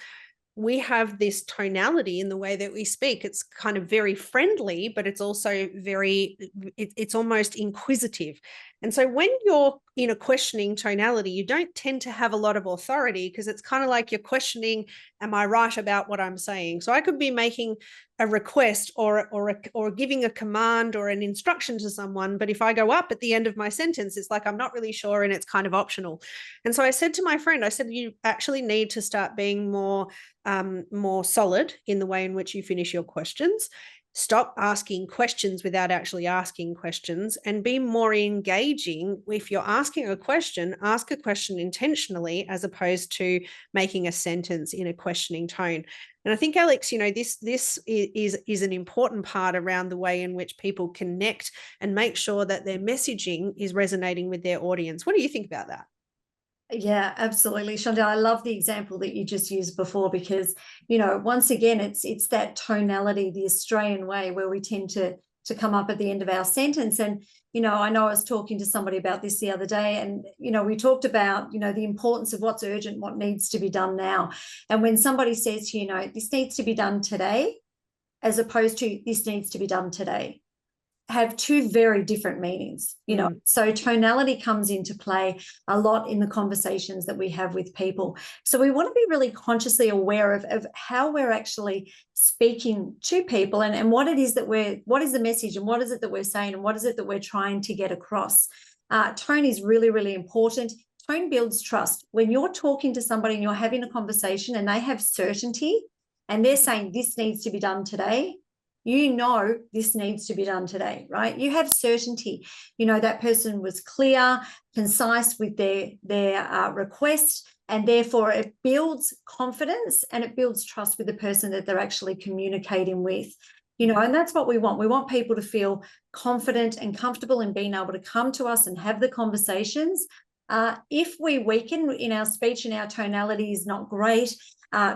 we have this tonality in the way that we speak. It's kind of very friendly, but it's also it's almost inquisitive. And so when you're in a questioning tonality, you don't tend to have a lot of authority, because it's kind of like you're questioning, am I right about what I'm saying? So I could be making a request or giving a command or an instruction to someone, but if I go up at the end of my sentence, it's like I'm not really sure and it's kind of optional. And so I said to my friend, I said, you actually need to start being more solid in the way in which you finish your questions. Stop asking questions without actually asking questions, and be more engaging. If you're asking a question, ask a question intentionally, as opposed to making a sentence in a questioning tone. And I think, Alex, you know, this is an important part around the way in which people connect and make sure that their messaging is resonating with their audience. What do you think about that? Yeah, absolutely, Chantal. I love the example that you just used before, because, you know, once again, it's that tonality, the Australian way, where we tend to come up at the end of our sentence. And, you know I was talking to somebody about this the other day, and, you know, we talked about, you know, the importance of what's urgent, what needs to be done now. And when somebody says to you, know, this needs to be done today, as opposed to this needs to be done today, have two very different meanings, you know. So tonality comes into play a lot in the conversations that we have with people. So we want to be really consciously aware of how we're actually speaking to people, and what it is that what is the message, and what is it that we're saying, and what is it that we're trying to get across. Tone is really, really important. Tone builds trust. When you're talking to somebody and you're having a conversation and they have certainty and they're saying this needs to be done today, you know this needs to be done today, right? You have certainty. You know that person was clear, concise with their request, and therefore it builds confidence and it builds trust with the person that they're actually communicating with. You know, and that's what we want. We want people to feel confident and comfortable in being able to come to us and have the conversations. If we weaken in our speech and our tonality is not great,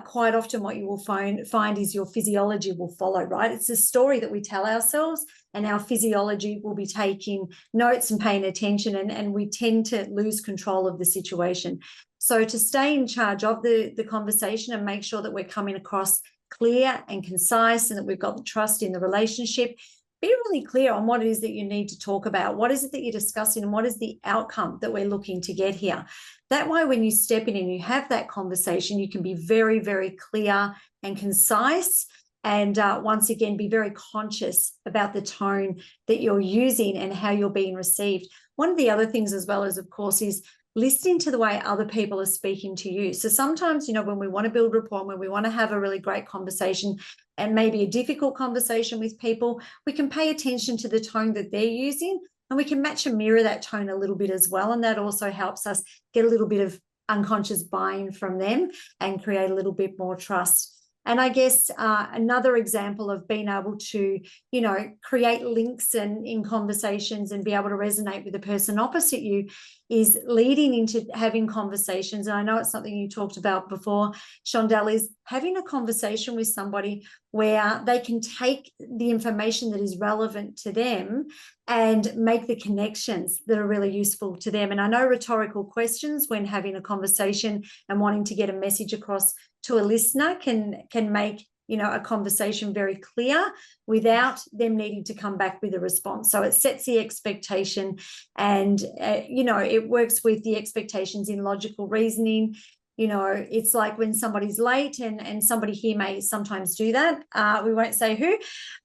quite often what you will find is your physiology will follow, right? It's a story that we tell ourselves, and our physiology will be taking notes and paying attention, and we tend to lose control of the situation. So to stay in charge of the conversation and make sure that we're coming across clear and concise, and that we've got the trust in the relationship, be really clear on what it is that you need to talk about. What is it that you're discussing, and what is the outcome that we're looking to get here? That way, when you step in and you have that conversation, you can be very, very clear and concise, and once again, be very conscious about the tone that you're using and how you're being received. One of the other things as well, of course, is listening to the way other people are speaking to you. So sometimes, you know, when we want to build rapport, when we want to have a really great conversation, and maybe a difficult conversation with people, we can pay attention to the tone that they're using, and we can match and mirror that tone a little bit as well. And that also helps us get a little bit of unconscious buy-in from them and create a little bit more trust. And I guess another example of being able to, you know, create links and in conversations and be able to resonate with the person opposite you is leading into having conversations. And I know it's something you talked about before, Shondell, is having a conversation with somebody where they can take the information that is relevant to them and make the connections that are really useful to them. And I know rhetorical questions when having a conversation and wanting to get a message across to a listener can make, you know, a conversation very clear without them needing to come back with a response. So it sets the expectation, and you know, it works with the expectations in logical reasoning. You know, it's like when somebody's late, and somebody here may sometimes do that. We won't say who,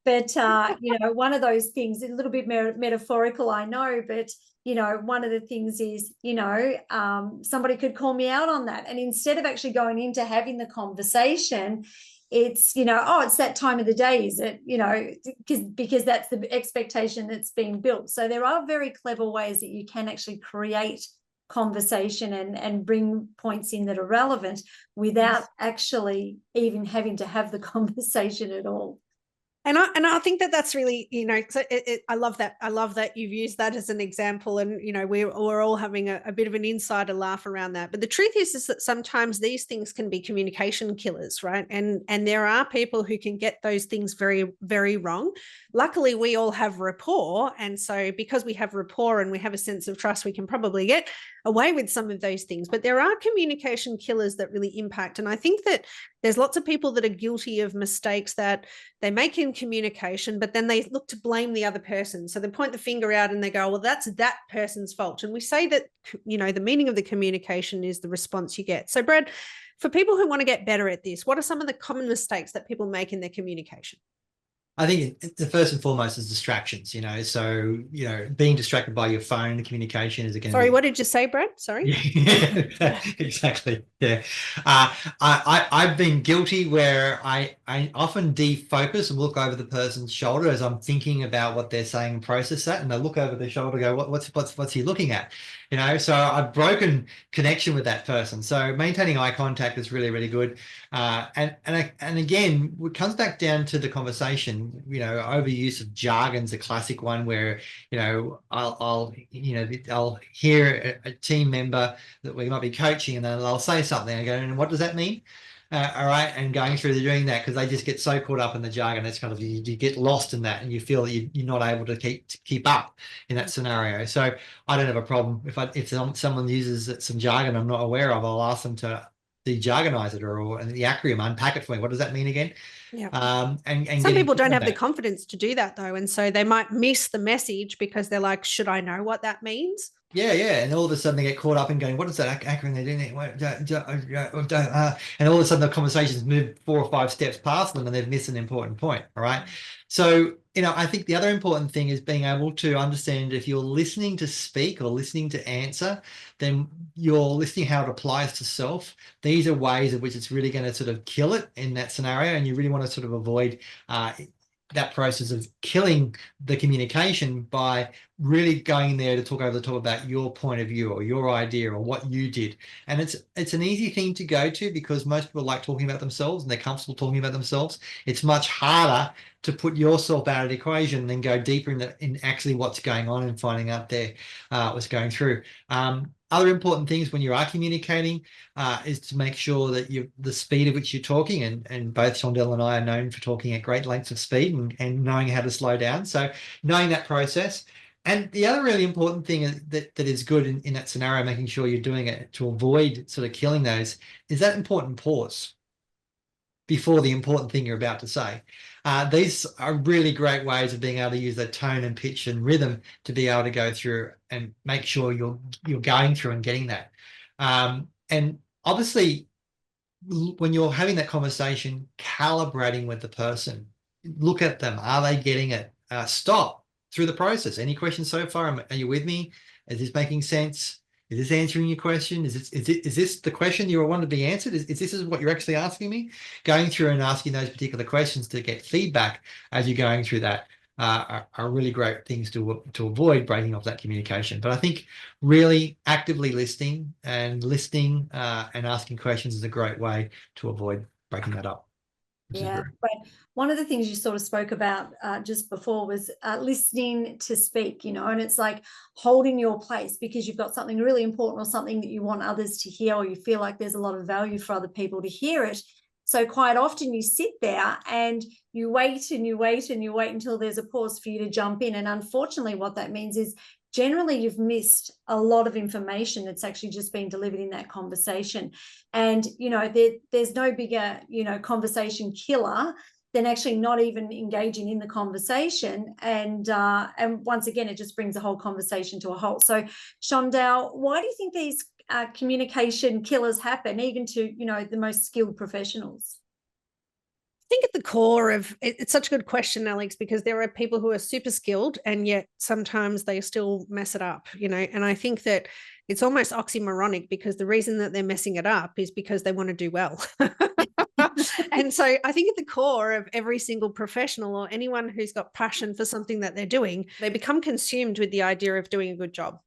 but you know, one of those things, a little bit metaphorical, I know, but you know, one of the things is, you know, somebody could call me out on that, and instead of actually going into having the conversation, it's, you know, oh, it's that time of the day, is it? You know, because that's the expectation that's being built. So there are very clever ways that you can actually create conversation and bring points in that are relevant without actually even having to have the conversation at all. And I think that that's really, you know, so I love that. I love that you've used that as an example, and you know, we're all having a bit of an insider laugh around that. But the truth is that sometimes these things can be communication killers, right? And there are people who can get those things very, very wrong. Luckily, we all have rapport, and so because we have rapport and we have a sense of trust, we can probably get away with some of those things. But there are communication killers that really impact, and I think that there's lots of people that are guilty of mistakes that they make in communication, but then they look to blame the other person. So they point the finger out and they go, well, that's that person's fault. And we say that, you know, the meaning of the communication is the response you get. So Brad, for people who want to get better at this, what are some of the common mistakes that people make in their communication? I think the first and foremost is distractions, you know, so, you know, being distracted by your phone, the communication is again. Sorry, what did you say, Brad? Sorry. Yeah, exactly. Yeah. I've been guilty where I often defocus and look over the person's shoulder as I'm thinking about what they're saying and process that. And I look over their shoulder, go, what's he looking at? You know, so I've broken connection with that person. So maintaining eye contact is really, really good. And again, it comes back down to the conversation. You know, overuse of jargon's a classic one where, you know, I'll hear a team member that we might be coaching, and then they'll say something. I go, and what does that mean? All right, and going through doing that because they just get so caught up in the jargon. It's kind of you get lost in that, and you feel that you're not able to keep up in that scenario. So I don't have a problem if someone uses some jargon I'm not aware of. I'll ask them to de-jargonize it or the acronym, unpack it for me. What does that mean again? Yeah. And some people don't have the confidence to do that though, and so they might miss the message because they're like, should I know what that means? Yeah, and all of a sudden they get caught up in going, what is that acronym they're doing? And all of a sudden the conversations move 4 or 5 steps past them and they've missed an important point. All right. So, you know, I think the other important thing is being able to understand if you're listening to speak or listening to answer, then you're listening how it applies to self. These are ways in which it's really going to sort of kill it in that scenario. And you really want to sort of avoid that process of killing the communication by really going there to talk over the top about your point of view or your idea or what you did. And it's an easy thing to go to because most people like talking about themselves and they're comfortable talking about themselves. It's much harder to put yourself out of the equation and then go deeper in actually what's going on and finding out there what's going through. Other important things when you are communicating is to make sure that the speed at which you're talking, and both Shondell and I are known for talking at great lengths of speed and knowing how to slow down. So knowing that process. And the other really important thing that is good in that scenario, making sure you're doing it to avoid sort of killing those, is that important pause before the important thing you're about to say. These are really great ways of being able to use the tone and pitch and rhythm to be able to go through and make sure you're going through and getting that. And obviously, when you're having that conversation, calibrating with the person, look at them. Are they getting it? Stop through the process. Any questions so far? Are you with me? Is this making sense? Is this answering your question? Is this the question you want to be answered? Is this what you're actually asking me? Going through and asking those particular questions to get feedback as you're going through that are really great things to avoid breaking off that communication. But I think really actively listening and asking questions is a great way to avoid breaking that up. Yeah, but one of the things you sort of spoke about just before was listening to speak, you know, and it's like holding your place because you've got something really important or something that you want others to hear, or you feel like there's a lot of value for other people to hear it. So quite often you sit there and you wait and you wait and you wait until there's a pause for you to jump in. And unfortunately, what that means is generally you've missed a lot of information that's actually just been delivered in that conversation. And, you know, there's no bigger, you know, conversation killer than actually not even engaging in the conversation. And once again, it just brings the whole conversation to a halt. So, Shondell, why do you think these communication killers happen, even to, you know, the most skilled professionals? I think at the core of it's such a good question, Alex, because there are people who are super skilled and yet sometimes they still mess it up, you know, and I think that it's almost oxymoronic because the reason that they're messing it up is because they want to do well. And so I think at the core of every single professional or anyone who's got passion for something that they're doing, they become consumed with the idea of doing a good job.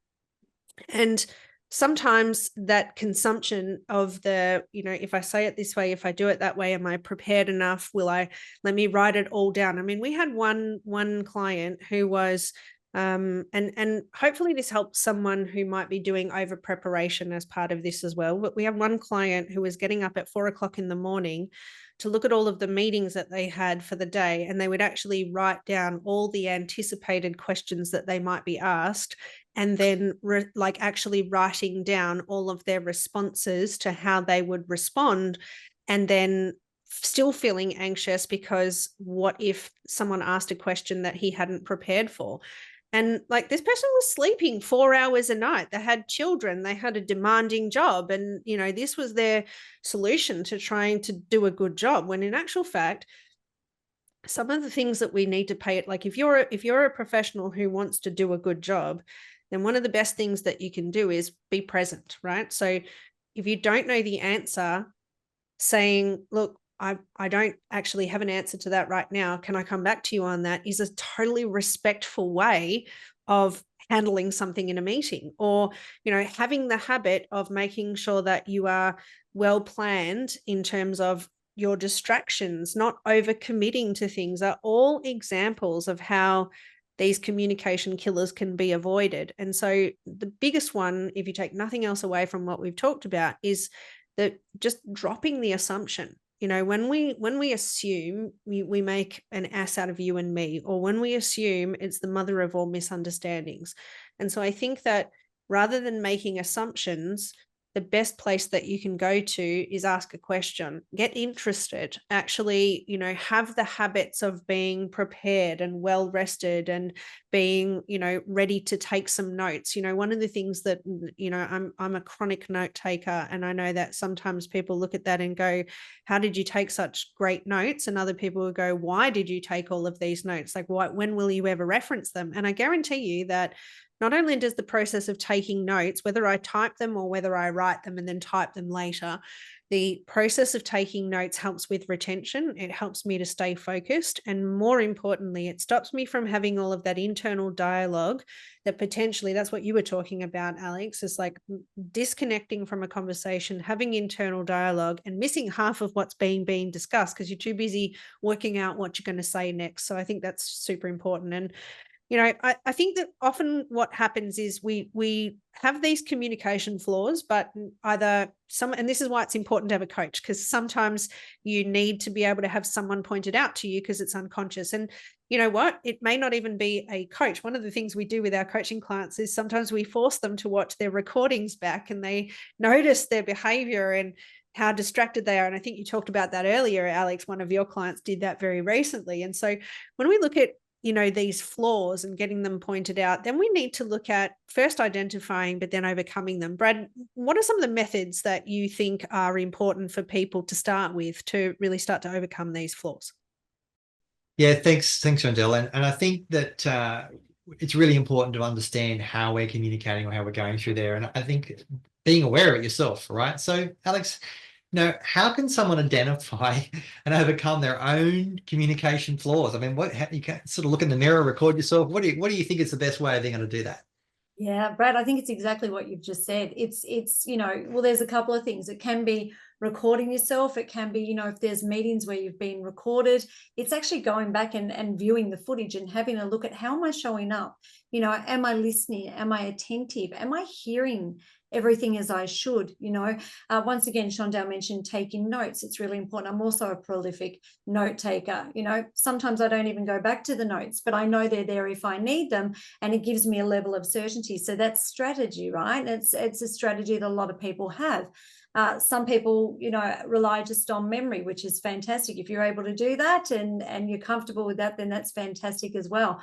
And sometimes that consumption of the, you know, if I say it this way, if I do it that way, am I prepared enough? Let me write it all down? I mean, we had one client who was, and hopefully this helps someone who might be doing over preparation as part of this as well. But we have one client who was getting up at 4 o'clock in the morning to look at all of the meetings that they had for the day, and they would actually write down all the anticipated questions that they might be asked, and then like actually writing down all of their responses to how they would respond, and then still feeling anxious because what if someone asked a question that he hadn't prepared for? And like this person was sleeping 4 hours a night. They had children, they had a demanding job. And, you know, this was their solution to trying to do a good job. When in actual fact, some of the things that we need to pay it, like if you're a professional who wants to do a good job, then one of the best things that you can do is be present, right? So if you don't know the answer, saying, look, I don't actually have an answer to that right now. Can I come back to you on that? Is a totally respectful way of handling something in a meeting. Or, you know, having the habit of making sure that you are well planned in terms of your distractions, not overcommitting to things, are all examples of how these communication killers can be avoided. And so the biggest one, if you take nothing else away from what we've talked about, is that just dropping the assumption. You know, when we assume, we make an ass out of you and me, or when we assume, it's the mother of all misunderstandings. And so I think that rather than making assumptions, the best place that you can go to is ask a question, get interested, actually, you know, have the habits of being prepared and well rested and being, you know, ready to take some notes. You know, one of the things that, you know, I'm a chronic note taker, and I know that sometimes people look at that and go, how did you take such great notes? And other people will go, why did you take all of these notes? Like, when will you ever reference them? And I guarantee you that not only does the process of taking notes, whether I type them or whether I write them and then type them later, the process of taking notes helps with retention. It helps me to stay focused. And more importantly, it stops me from having all of that internal dialogue that potentially, that's what you were talking about, Alex, is like disconnecting from a conversation, having internal dialogue and missing half of what's being discussed because you're too busy working out what you're going to say next. So I think that's super important. And you know, I think that often what happens is we have these communication flaws, but either and this is why it's important to have a coach, because sometimes you need to be able to have someone point it out to you because it's unconscious. And you know what? It may not even be a coach. One of the things we do with our coaching clients is sometimes we force them to watch their recordings back and they notice their behavior and how distracted they are. And I think you talked about that earlier, Alex. One of your clients did that very recently. And so when we look at, you know, these flaws and getting them pointed out, then we need to look at first identifying, but then overcoming them. Brad, what are some of the methods that you think are important for people to start with to really start to overcome these flaws? Yeah, thanks, Rondell. And I think that it's really important to understand how we're communicating or how we're going through there. And I think being aware of it yourself, right? So, Alex, how can someone identify and overcome their own communication flaws? I mean, you can sort of look in the mirror, record yourself. What do you think is the best way they're going to do that? Yeah, Brad, I think it's exactly what you've just said. It's, you know, well, there's a couple of things. It can be recording yourself. It can be, you know, if there's meetings where you've been recorded, it's actually going back and viewing the footage and having a look at how am I showing up? You know, am I listening? Am I attentive? Am I hearing everything as I should? You know, once again, Shondell mentioned taking notes. It's really important. I'm also a prolific note taker. You know, sometimes I don't even go back to the notes, but I know they're there if I need them, and it gives me a level of certainty. So that's strategy, right? It's a strategy that a lot of people have. Some people, you know, rely just on memory, which is fantastic. If you're able to do that and you're comfortable with that, then that's fantastic as well.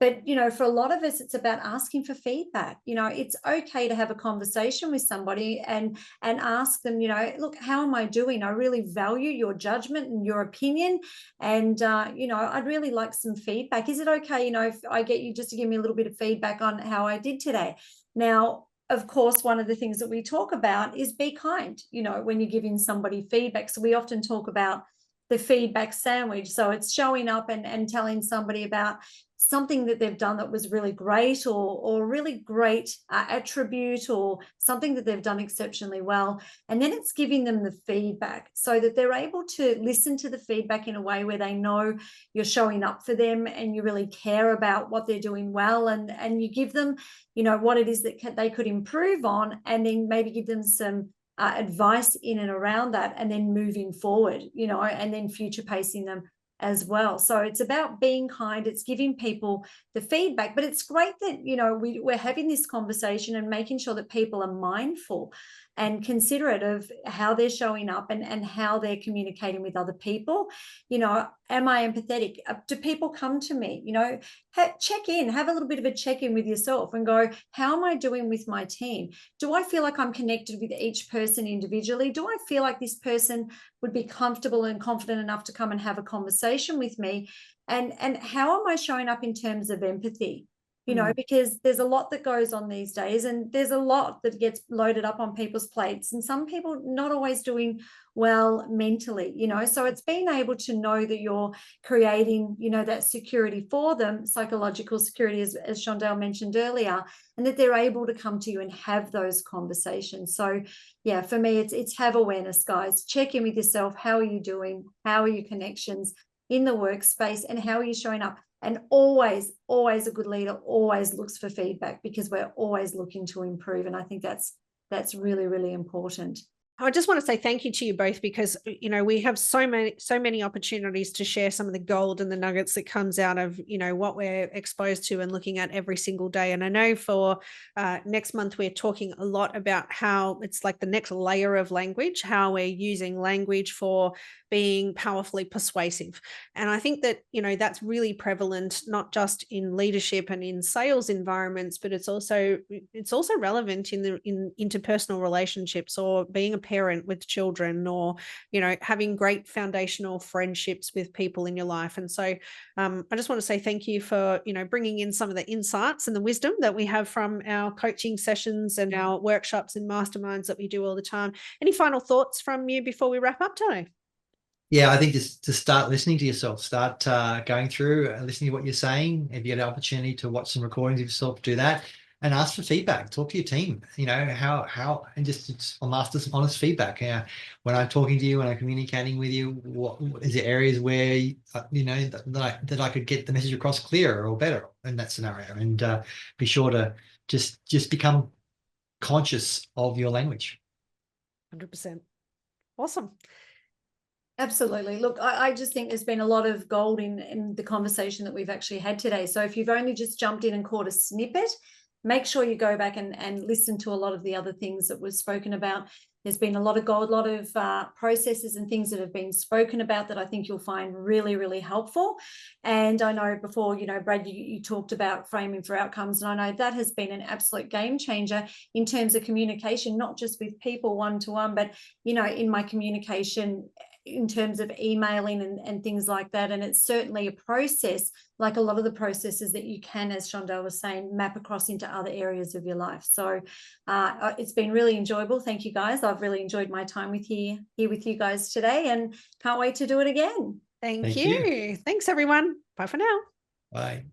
But, you know, for a lot of us, it's about asking for feedback. You know, it's okay to have a conversation with somebody and ask them, you know, look, how am I doing? I really value your judgment and your opinion. And, you know, I'd really like some feedback. Is it okay, you know, if I get you just to give me a little bit of feedback on how I did today? Now, of course, one of the things that we talk about is be kind, you know, when you're giving somebody feedback. So we often talk about the feedback sandwich. So it's showing up and telling somebody about something that they've done that was really great, or really great attribute, or something that they've done exceptionally well. And then it's giving them the feedback so that they're able to listen to the feedback in a way where they know you're showing up for them and you really care about what they're doing well, and you give them, you know, what it is that they could improve on, and then maybe give them some advice in and around that, and then moving forward, you know, and then future pacing them as well. So it's about being kind, it's giving people the feedback. But it's great that, you know, we're having this conversation and making sure that people are mindful and considerate of how they're showing up and how they're communicating with other people. You know, am I empathetic? Do people come to me? You know, check in, have a little bit of a check-in with yourself and go, how am I doing with my team? Do I feel like I'm connected with each person individually? Do I feel like this person would be comfortable and confident enough to come and have a conversation with me? And how am I showing up in terms of empathy? You know, because there's a lot that goes on these days, and there's a lot that gets loaded up on people's plates, and some people not always doing well mentally, you know. So it's being able to know that you're creating, you know, that security for them, psychological security, as Shondell mentioned earlier, and that they're able to come to you and have those conversations. So yeah, for me, it's have awareness, guys. Check in with yourself. How are you doing? How are your connections in the workspace, and how are you showing up? And always a good leader always looks for feedback, because we're always looking to improve. And I think that's really, really important. I just want to say thank you to you both, because, you know, we have so many opportunities to share some of the gold and the nuggets that comes out of, you know, what we're exposed to and looking at every single day. And I know for next month, we're talking a lot about how it's like the next layer of language, how we're using language for being powerfully persuasive. And I think that, you know, that's really prevalent, not just in leadership and in sales environments, but it's also relevant in interpersonal relationships, or being a parent with children, or, you know, having great foundational friendships with people in your life. And so I just want to say thank you for, you know, bringing in some of the insights and the wisdom that we have from our coaching sessions and our workshops and masterminds that we do all the time. Any final thoughts from you before we wrap up today? Yeah, I think just to start listening to yourself, start going through and listening to what you're saying. If you get an opportunity to watch some recordings of yourself, do that, and ask for feedback. Talk to your team. You know, how, and just ask some honest feedback. Yeah, when I'm talking to you, when I'm communicating with you, what is there areas where you know that I could get the message across clearer or better in that scenario, and be sure to just become conscious of your language. 100%. Awesome. Absolutely. Look, I just think there's been a lot of gold in the conversation that we've actually had today. So if you've only just jumped in and caught a snippet, make sure you go back and listen to a lot of the other things that was spoken about. There's been a lot of gold, a lot of processes and things that have been spoken about that I think you'll find really, really helpful. And I know before, you know, Brad, you talked about framing for outcomes, and I know that has been an absolute game changer in terms of communication, not just with people one-to-one, but, you know, in my communication in terms of emailing and things like that. And it's certainly a process, like a lot of the processes that you can, as Shondell was saying, map across into other areas of your life. So it's been really enjoyable. Thank you, guys. I've really enjoyed my time with here with you guys today, and can't wait to do it again. Thank you. Thanks, everyone. Bye for now. Bye.